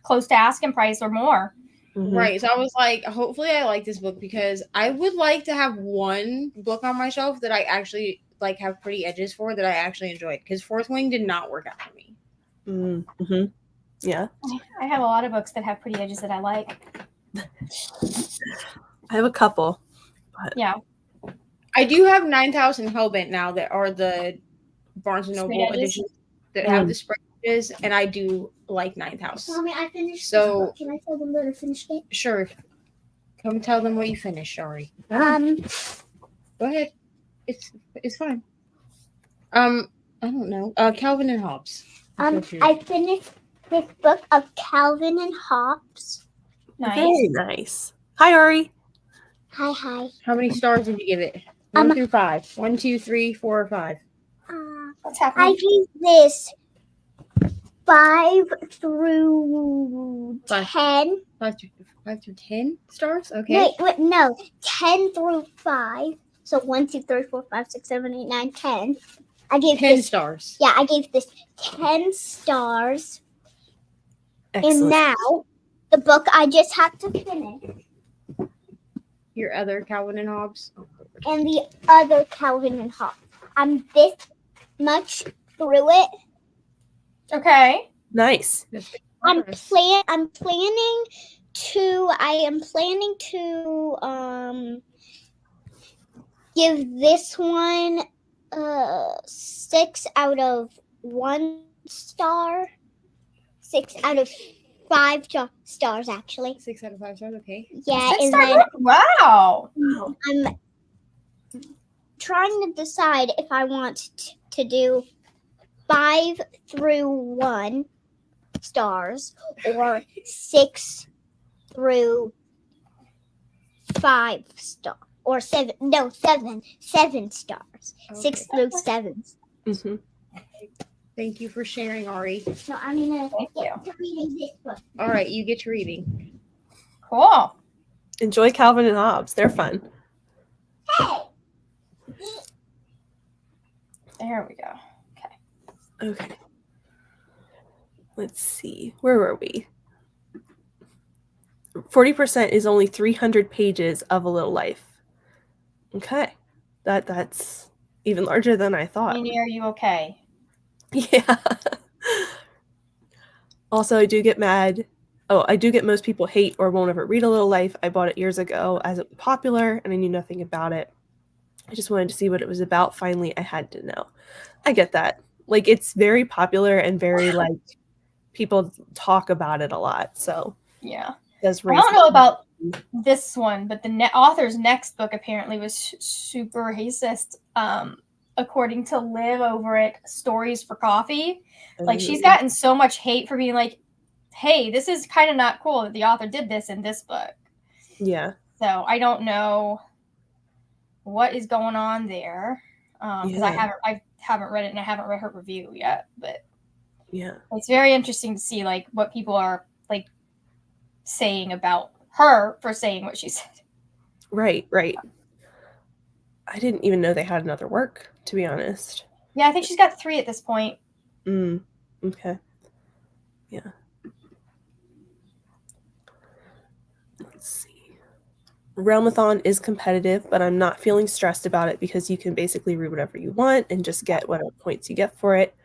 close to asking price or more. Right. So I was like, hopefully I like this book because I would like to have one book on my shelf that I actually like have pretty edges for that I actually enjoyed, because Fourth Wing did not work out for me. Yeah. I have a lot of books that have pretty edges that I like. I have a couple. But yeah. I do have 9,000 Hellbent now that are the Barnes & Noble editions that have the spread edges, and I do like 9,000. Mommy, I finished so this book. Can I tell them that I finished it? Sure. Come tell them what you finished, Shari. Go ahead. It's fine. I don't know. Calvin and Hobbes. I finished this book of Calvin and Hobbes. Nice. Very nice. Hi, Ari. Hi. How many stars did you give it? 1 through 5. 1, 2, 3, 4, or 5. What's happening? I gave this 5 through 10. 5 through 10 stars? Okay. Wait, no. 10 through 5. So 1, 2, 3, 4, 5, 6, 7, 8, 9, 10. I gave 10 this stars. Yeah, I gave this 10 stars. Excellent. And now, the book I just had to finish. Your other Calvin and Hobbes? And the other Calvin and Hobbes. I'm this much through it. Okay. Nice. I am planning to give this one 6 out of 1 star. 6 out of 5 stars, actually. 6 out of 5 stars. Okay. Yeah, 6 and star then book? Wow. I'm trying to decide if I want to do 5 through 1 stars or 6 through 5 stars or 7. No, 7 stars. Okay. 6 through 7. Mm-hmm. Thank you for sharing, Ari. So I'm gonna Thank get to reading this book. All right, you get to reading. Cool. Enjoy Calvin and Hobbes. They're fun. Hey, There we go. Okay. Let's see. Where were we? 40% is only 300 pages of A Little Life. Okay. That's even larger than I thought. Nini, are you okay? Yeah. Also, I do get mad. Oh, I do get most people hate or won't ever read A Little Life. I bought it years ago as it was popular and I knew nothing about it. I just wanted to see what it was about. Finally, I had to know. I get that. Like, it's very popular and very, like, people talk about it a lot. So, Yeah. it does I raise don't know about this one, but the author's next book apparently was super racist. According to Liv over at Stories for Coffee, like she's gotten so much hate for being like, "Hey, this is kind of not cool that the author did this in this book." Yeah. So I don't know what is going on there because I haven't read it and I haven't read her review yet. But Yeah. it's very interesting to see like what people are like saying about her for saying what she said. Right. I didn't even know they had another work, to be honest. Yeah, I think she's got 3 at this point. Okay. Yeah. Let's see. Realmathon is competitive, but I'm not feeling stressed about it because you can basically read whatever you want and just get whatever points you get for it.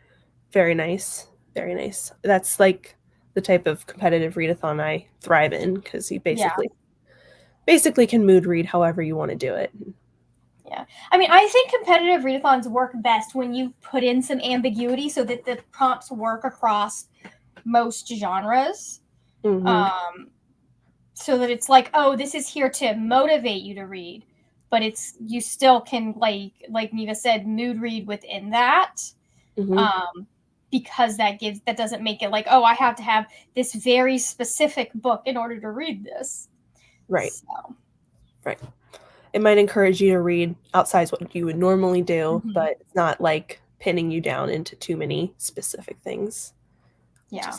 Very nice. Very nice. That's like the type of competitive readathon I thrive in because you basically can mood read however you want to do it. Yeah. I mean, I think competitive readathons work best when you put in some ambiguity so that the prompts work across most genres. Mm-hmm. So that it's like, oh, this is here to motivate you to read, but it's you still can like Neva said, mood read within that. Mm-hmm. Because that doesn't make it like, oh, I have to have this very specific book in order to read this. Right. So. Right. It might encourage you to read outside what you would normally do, but it's not like pinning you down into too many specific things. Yeah.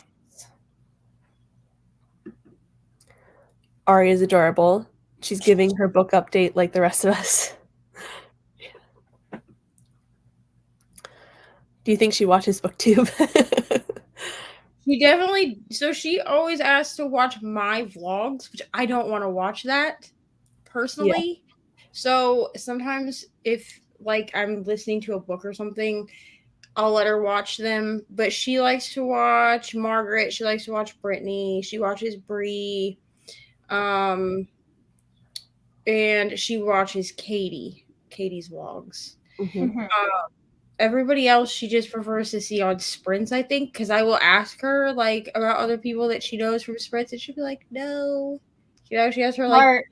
Ari is adorable. She's giving her book update like the rest of us. Do you think she watches BookTube? She definitely. So she always asks to watch my vlogs, which I don't want to watch that personally. Yeah. So sometimes if like I'm listening to a book or something, I'll let her watch them. But she likes to watch Margaret. She likes to watch Brittany. She watches Bree. And she watches Katie's vlogs. Mm-hmm. Everybody else she just prefers to see on sprints, I think, because I will ask her like about other people that she knows from sprints, and she'll be like, no. She actually has her like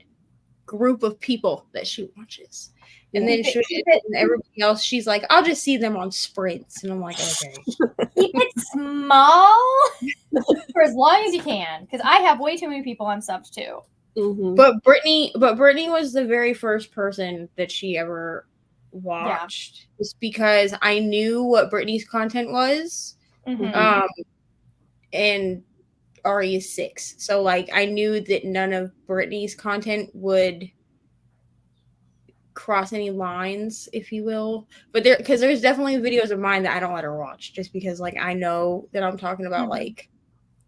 group of people that she watches. And then and everybody else, she's like, I'll just see them on sprints. And I'm like, okay. Keep it small for as long as you can, because I have way too many people I'm subbed to. Mm-hmm. But Brittany was the very first person that she ever watched, just because I knew what Brittany's content was. Mm-hmm. And Ari is 6, so like I knew that none of Brittany's content would cross any lines, if you will. But there's definitely videos of mine that I don't let her watch, just because like I know that I'm talking about like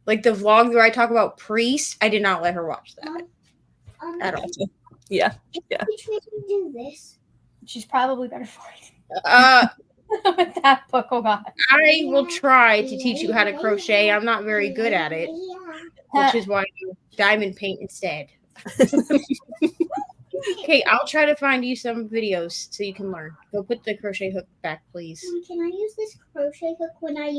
the vlog where I talk about Priest. I did not let her watch that at all. Yeah. Teach me to do this. She's probably better for it. With that book, oh god. I will try to teach you how to crochet. I'm not very good at it, which is why I do diamond paint instead. Okay, I'll try to find you some videos so you can learn. Go put the crochet hook back, please. Can I use this crochet hook when I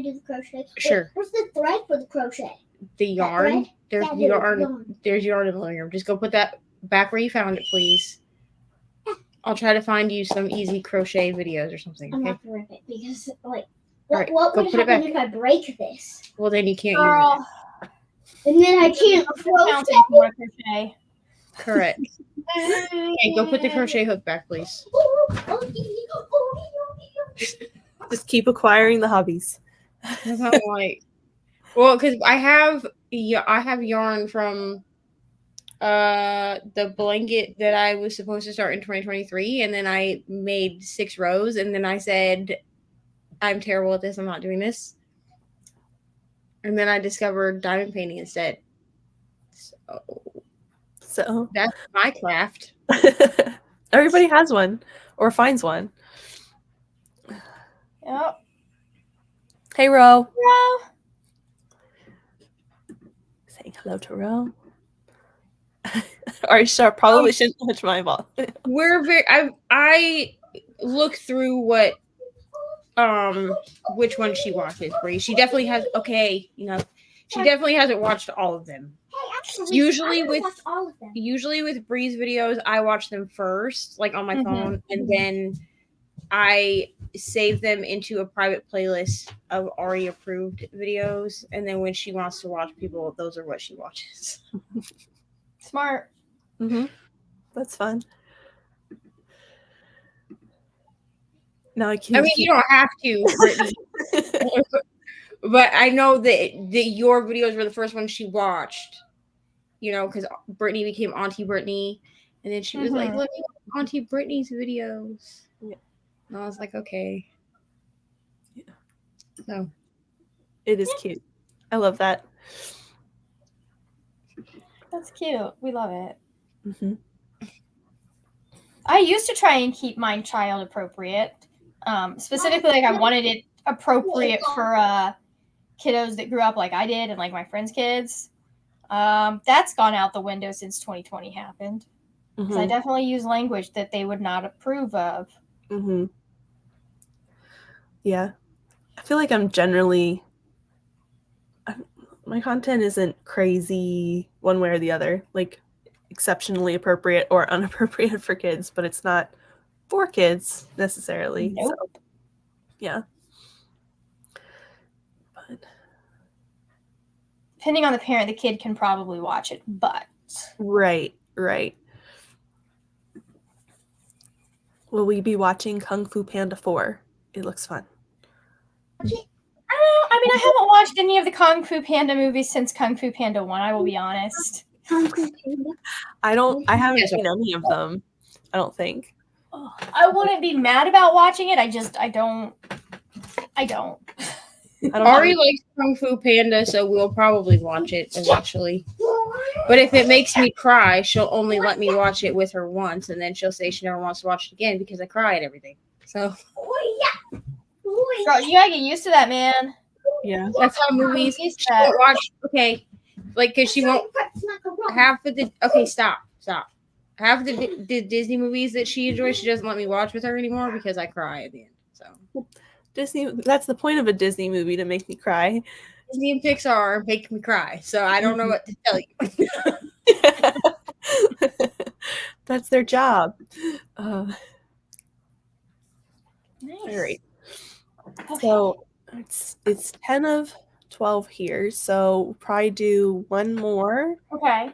do the crochet? Sure. Wait, where's the thread for the crochet? The yarn. thread? There's Yeah, yarn. There's yarn in the living room. Just go put that back where you found it, please. I'll try to find you some easy crochet videos or something. I'm Okay. not gonna rip it because like Alright, what go would put it happen back. if I break this? Well, then you can't use Girl, And then I can't counting crochet. for crochet. it. Correct. Okay, go put the crochet hook back, please. Just keep acquiring the hobbies. That's not like, well, because I have yarn from the blanket that I was supposed to start in 2023, and then I made 6 rows, and then I said, I'm terrible at this, I'm not doing this. And then I discovered diamond painting instead. So That's my craft. everybody has one or finds one. Yep. Hey, Ro. Ro. Saying hello to Ro. Or probably shouldn't touch my ball. We're very I look through what which one she watches, Bree. She definitely has she definitely hasn't watched all of them. Hey, actually, Usually I with- watched all of them. Usually with Bree's videos, I watch them first, like on my Mhm. phone, and then I save them into a private playlist of already approved videos, and then when she wants to watch people, those are what she watches. Smart. Mm-hmm. That's fun. Now I can. I mean, you don't have to, Brittany. But I know that your videos were the first ones she watched, because Brittany became Auntie Brittany, and then she was like, Mhm. "Let me watch Auntie Brittany's videos." Yeah. And I was like, "Okay." Yeah. So It is cute. I love that. That's cute. We love it. Mm-hmm. I used to try and keep mine child appropriate. Specifically, like I wanted it appropriate for kiddos that grew up like I did and like my friends' kids. That's gone out the window since 2020 happened. Because I definitely use language that they would not approve of. Mm-hmm. Yeah. I feel like I'm generally my content isn't crazy one way or the other, like exceptionally appropriate or inappropriate for kids, but it's not for kids necessarily. Nope. So, yeah. But Depending on the parent, the kid can probably watch it, but right. Will we be watching Kung Fu Panda 4? It looks fun. I don't know. I mean, I haven't watched any of the Kung Fu Panda movies since Kung Fu Panda 1, I will be honest. I haven't seen any of them, I don't think. I wouldn't be mad about watching it. I don't. I don't Ari likes Kung Fu Panda, so we'll probably watch it eventually. But if it makes me cry, she'll only let me watch it with her once, and then she'll say she never wants to watch it again because I cry at everything. So Girl, you gotta get used to that, man. Yeah. that's how movies. Used to She that. won't watch. Okay, like because she won't half of the. Okay, stop. Half of the Disney movies that she enjoys, she doesn't let me watch with her anymore because I cry at the end. So Disney, that's the point of a Disney movie, to make me cry. Disney and Pixar make me cry, so I don't know what to tell you. That's their job. Nice. All right. So it's 10 of 12 here. So we'll probably do one more. Okay.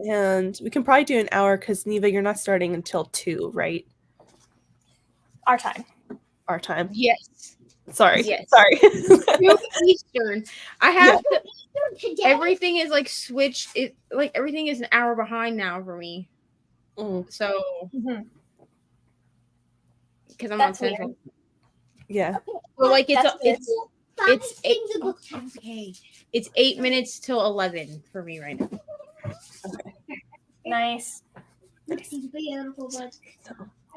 And we can probably do an hour because, Neva, you're not starting until 2, right? Our time. Our time. Yes. Sorry. Yes. Sorry. 2 Eastern. I have to. Today. Everything is like switched. It like everything is an hour behind now for me. Mm, So Mhm. because I'm That's on Central. yeah. Well, like it's That's good. it's 8 minutes till 11 for me right now. Nice.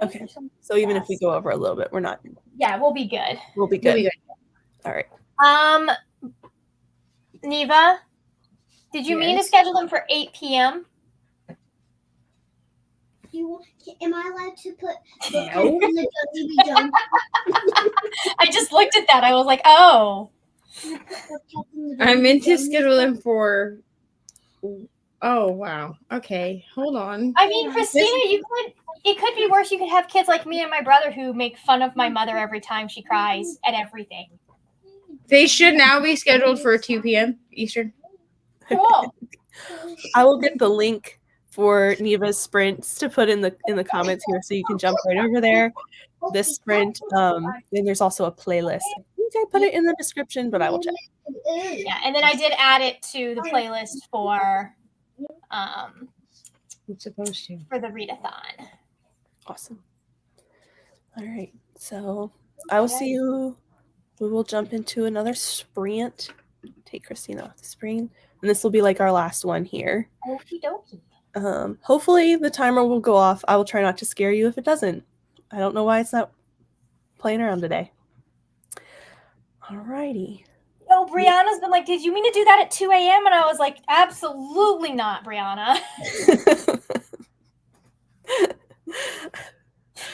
Okay. So even if we go over a little bit, we're not. Yeah, we'll be good. We'll be You'll good. be good. All right. Neva, did you mean to Yes. schedule them for 8 p.m.? Am I allowed to put No. in the Johnny Jump? I just looked at that. I was like, oh. I meant to schedule them for. Oh wow. Okay, hold on. I mean, Christina, it could be worse. You could have kids like me and my brother who make fun of my mother every time she cries at everything. They should now be scheduled for 2 p.m. Eastern. Cool. I will get the link for Neva's sprints to put in the comments here, so you can jump right over there. This sprint. Then there's also a playlist. I think I put it in the description, but I will check. Yeah, and then I did add it to the playlist for It's supposed to. for the readathon. Awesome. All right. So I will see you. We will jump into another sprint. Take Christina off the screen. And this will be like our last one here. Okie dokie. Hopefully the timer will go off. I will try not to scare you if it doesn't. I don't know why it's not playing around today. Alrighty. Oh, Brianna's been like, did you mean to do that at 2 a.m.? And I was like, absolutely not, Brianna.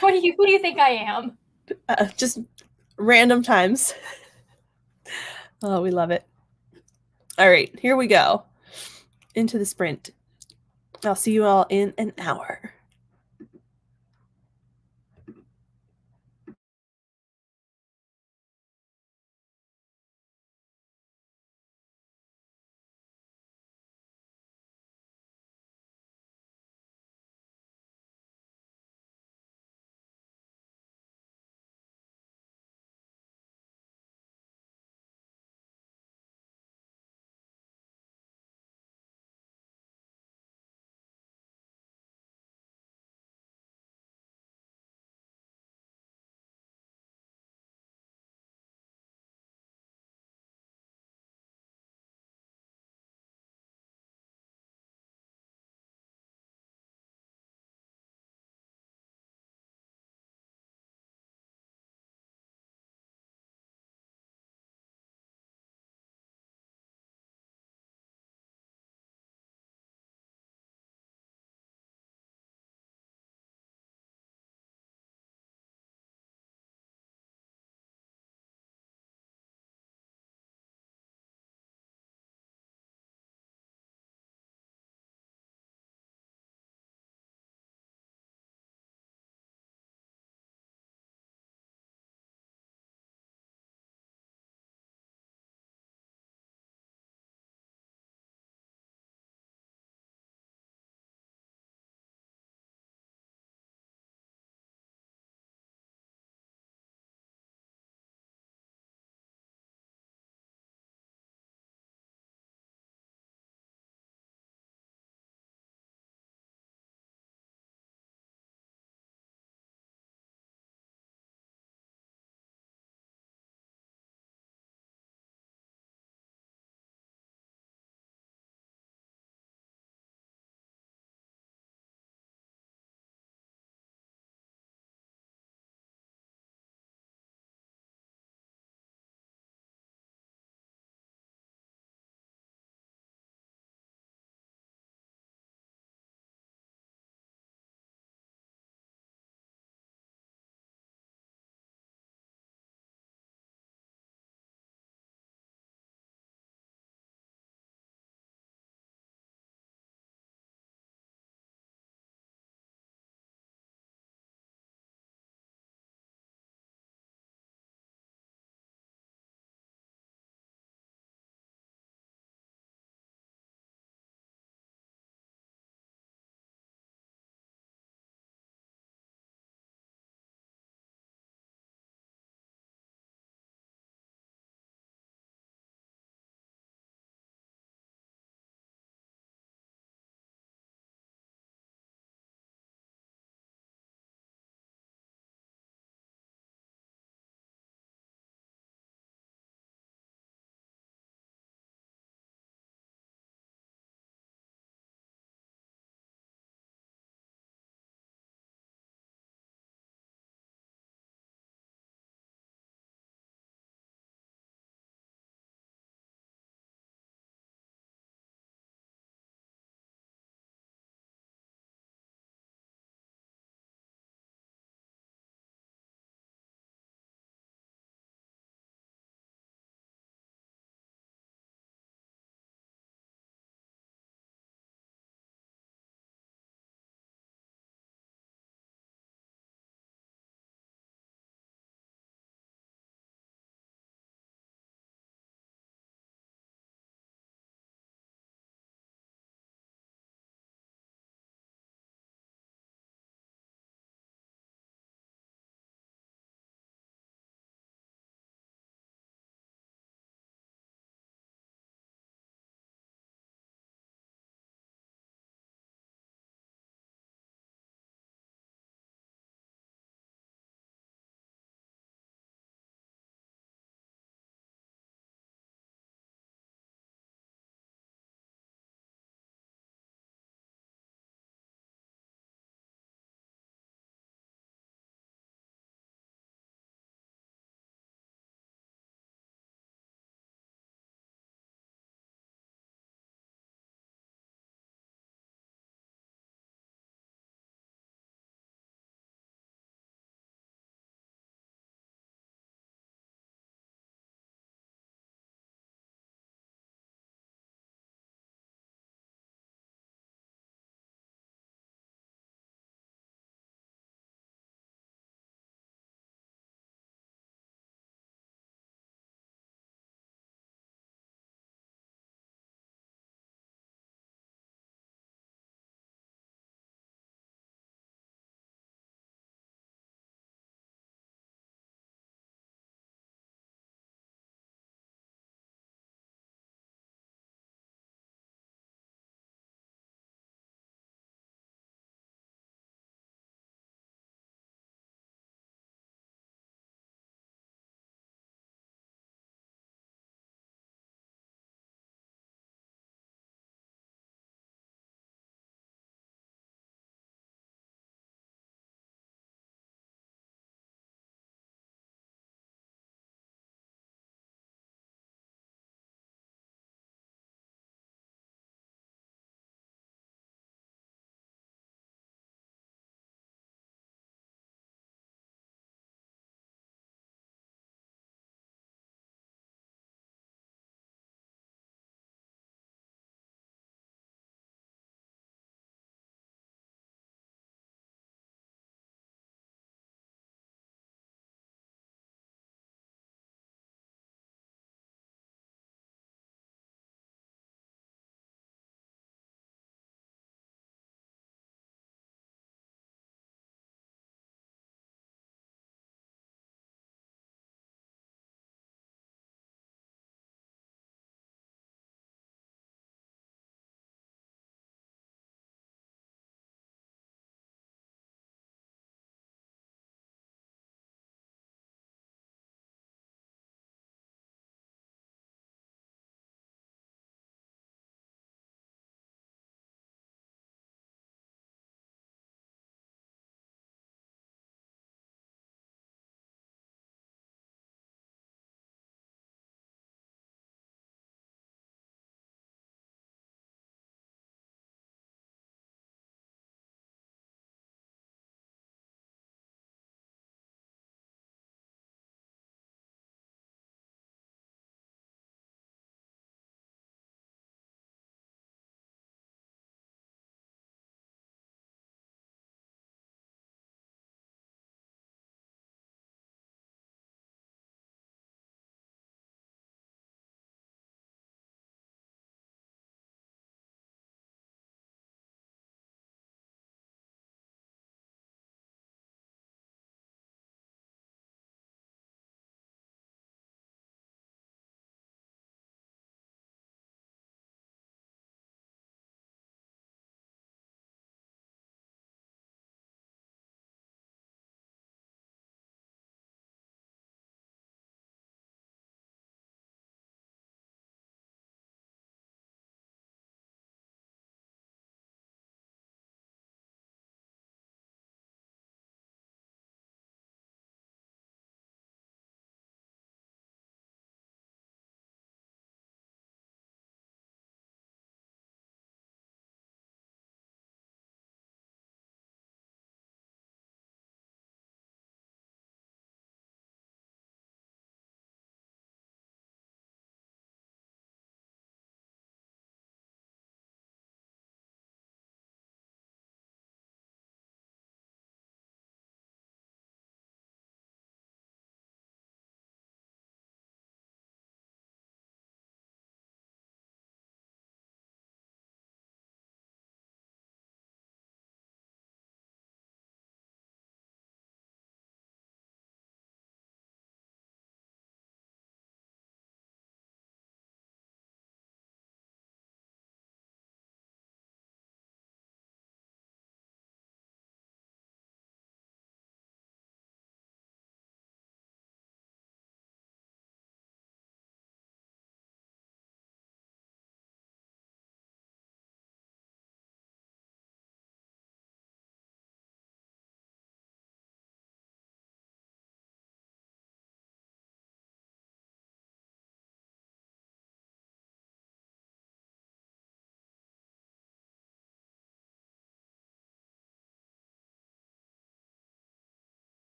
Who do you think I am? Just random times. Oh, we love it. All right, here we go. Into the sprint. I'll see you all in an hour.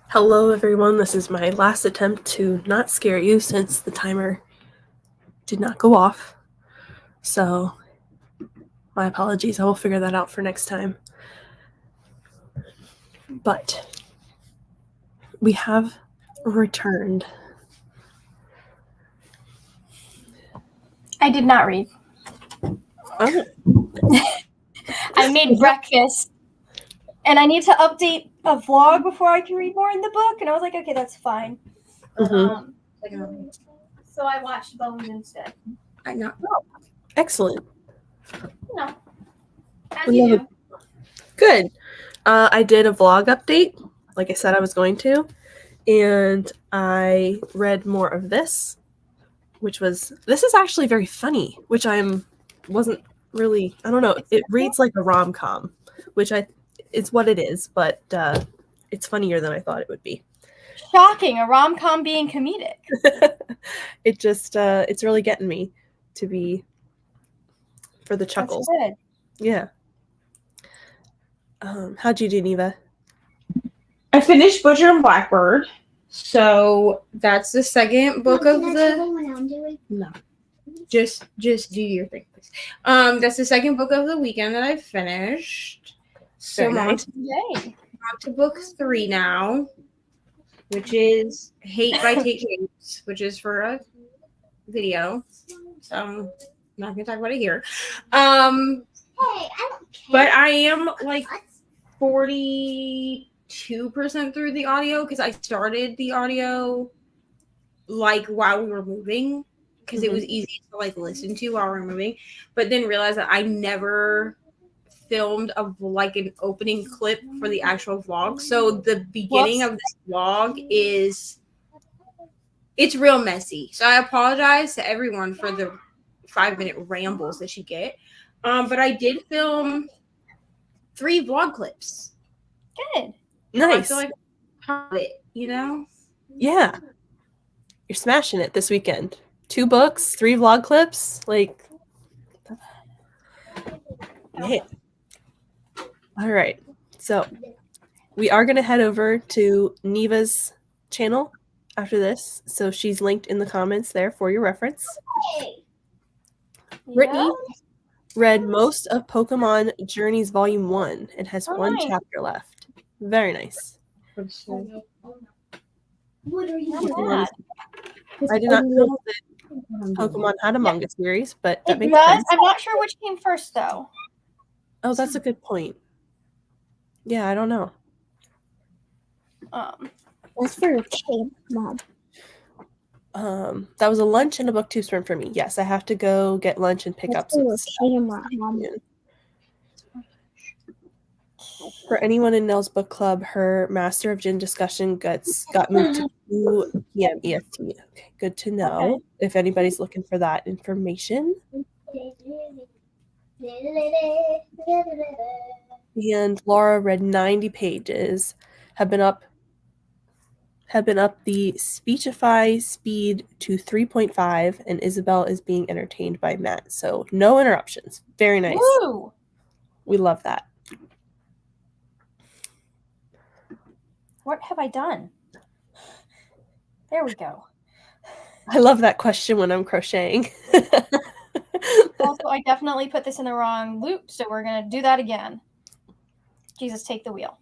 Hello, everyone. This is my last attempt to not scare you since the timer did not go off. So, my apologies. I will figure that out for next time. But we have returned. I did not read. Oh, I made breakfast, and I need to update a vlog before I can read more in the book. And I was like, okay, that's fine. mhm. So I watched Bones instead. I know. Excellent. No, as you do. Good. I did a vlog update, like I said I was going to, and I read more of this, this is actually very funny, which wasn't really, I don't know, it reads like a rom-com, which it's what it is, but it's funnier than I thought it would be. Shocking, a rom-com being comedic. It just, it's really getting me to be for the chuckles. That's good. Yeah. How'd you do, Neva? I finished Butcher and Blackbird, so that's the second book of the. No, just do your thing, please. That's the second book of the weekend that I finished. So Very I'm nice. Yay. on to book 3 now, which is Hate by Tate James, which is for a video. So I'm not gonna talk about it here. Hey, I don't care. But I am like 42% through the audio because I started the audio like while we were moving because it was easy to like listen to while we were moving, but then realized that I never filmed like an opening clip for the actual vlog. So the beginning of this vlog it's real messy. So I apologize to everyone for the 5-minute rambles that you get. But I did film 3 vlog clips. Good. Nice. I feel like you know? Yeah. You're smashing it this weekend. 2 books, 3 vlog clips. Like, yeah. All right. So we are going to head over to Neva's channel after this. So she's linked in the comments there for your reference. Brittany read most of Pokemon Journeys Volume 1 and has Oh, 1 nice. chapter left. Very nice. What are you Not doing? bad. I did not know that Pokemon had a manga series, but that It makes does. sense. I'm not sure which came first, though. Oh, that's a good point. Yeah, I don't know. That's for your kid, Mom. That was a lunch and a book tube sprint for me. Yes, I have to go get lunch and pick up That's for some your stuff. camera, Mom. For anyone in Nell's book club, her Master of Gin discussion got moved to 2 p.m. EST. Okay, good to know. Okay. If anybody's looking for that information. And Laura read 90 pages. Have been up the Speechify speed to 3.5, and Isabel is being entertained by Matt. So no interruptions. Very nice. Woo! We love that. What have I done? There we go. I love that question when I'm crocheting. Also, I definitely put this in the wrong loop, so we're going to do that again. Jesus, take the wheel.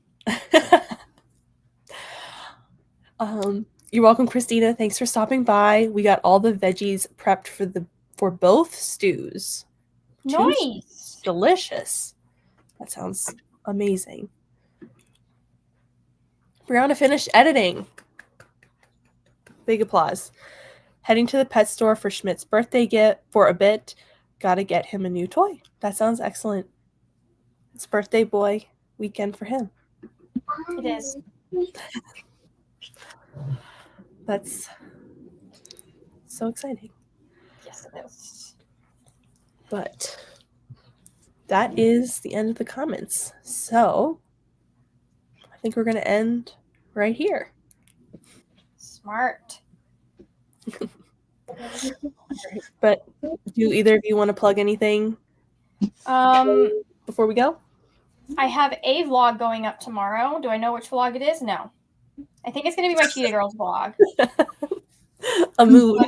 You're welcome, Christina. Thanks for stopping by. We got all the veggies prepped for both stews. Nice. Delicious. That sounds amazing. Brianna finished editing. Big applause. Heading to the pet store for Schmidt's birthday gift for a bit. Gotta get him a new toy. That sounds excellent. It's birthday boy weekend for him. It is. That's so exciting. Yes, it is. But that is the end of the comments. So I think we're going to end right here. Smart. But do either of you want to plug anything before we go? I have a vlog going up tomorrow. Do I know which vlog it is? No. I think it's gonna be my Cheetah Girls vlog. A mood.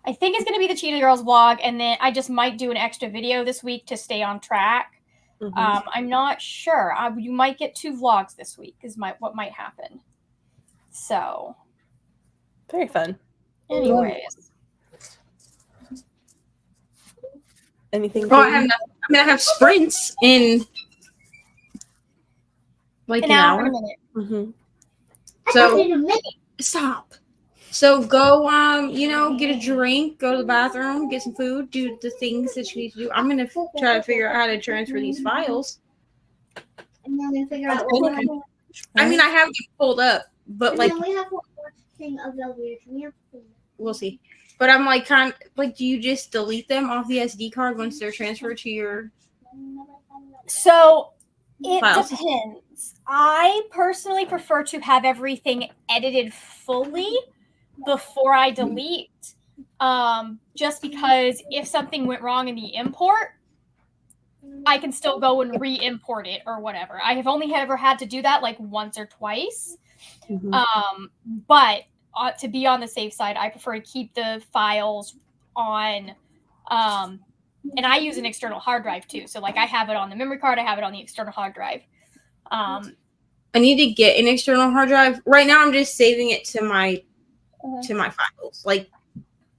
I think it's gonna be the Cheetah Girls vlog, and then I just might do an extra video this week to stay on track. Mhm. I'm not sure. You might get 2 vlogs this week. Is what might happen. So, Very fun. anyways, Anything? Oh, I Katie? have nothing. I'm gonna have sprints in like an an hour hour. and a minute. Mhm. So stop. So go, get a drink, go to the bathroom, get some food, do the things that you need to do. I'm gonna try to figure out how to transfer these files. And then we figure out Okay. what we have. I mean, I have them pulled up, but like And then we have one more thing of the weird. We have we'll see. But I'm like, do you just delete them off the SD card once they're transferred to your? So it Files. depends. I personally prefer to have everything edited fully before I delete. Just because if something went wrong in the import, I can still go and re-import it or whatever. I have only ever had to do that like once or twice. Mhm. But to be on the safe side, I prefer to keep the files on. And I use an external hard drive too. So like I have it on the memory card, I have it on the external hard drive. I need to get an external hard drive. Right now, I'm just saving it to my files. Like,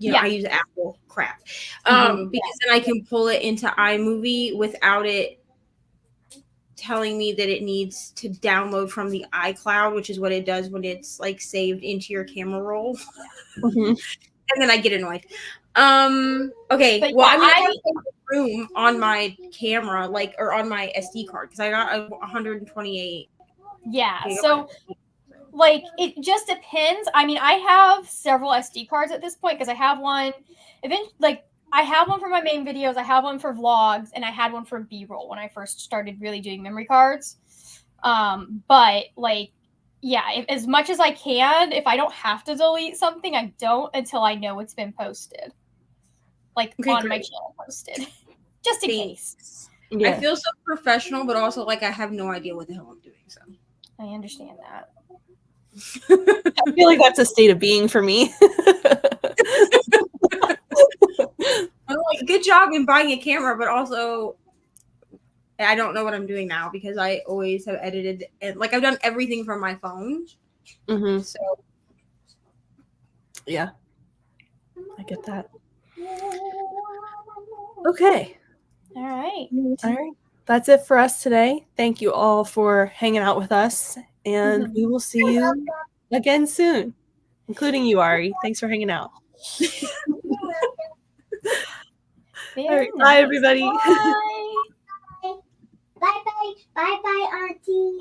I use Apple crap. Because then I can pull it into iMovie without it telling me that it needs to download from the iCloud, which is what it does when it's like saved into your camera roll. Mhm. And then I get annoyed. Okay. But Well, yeah, I mean, I have room on my camera, or on my SD card, because I got a 128. Yeah. gigabyte. So like it just depends. I mean, I have several SD cards at this point because I have one. I have one for my main videos. I have one for vlogs, and I had one for B-roll when I first started really doing memory cards. But like, yeah, as much as I can, if I don't have to delete something, I don't until I know it's been posted, like Okay, on my great. channel posted, just in case. Thanks. Yeah. I feel so professional, but also like I have no idea what the hell I'm doing. So I understand that. I feel like that's a state of being for me. I'm like, good job in buying a camera, but also I don't know what I'm doing now because I always have edited and like I've done everything from my phone. Mhm. So Yeah, I get that. Okay. All right. All right. That's it for us today. Thank you all for hanging out with us, and we will see you again soon, including you, Ari. Thanks for hanging out. Very All right. nice. Bye, everybody. Bye. Bye bye. Bye bye, Auntie.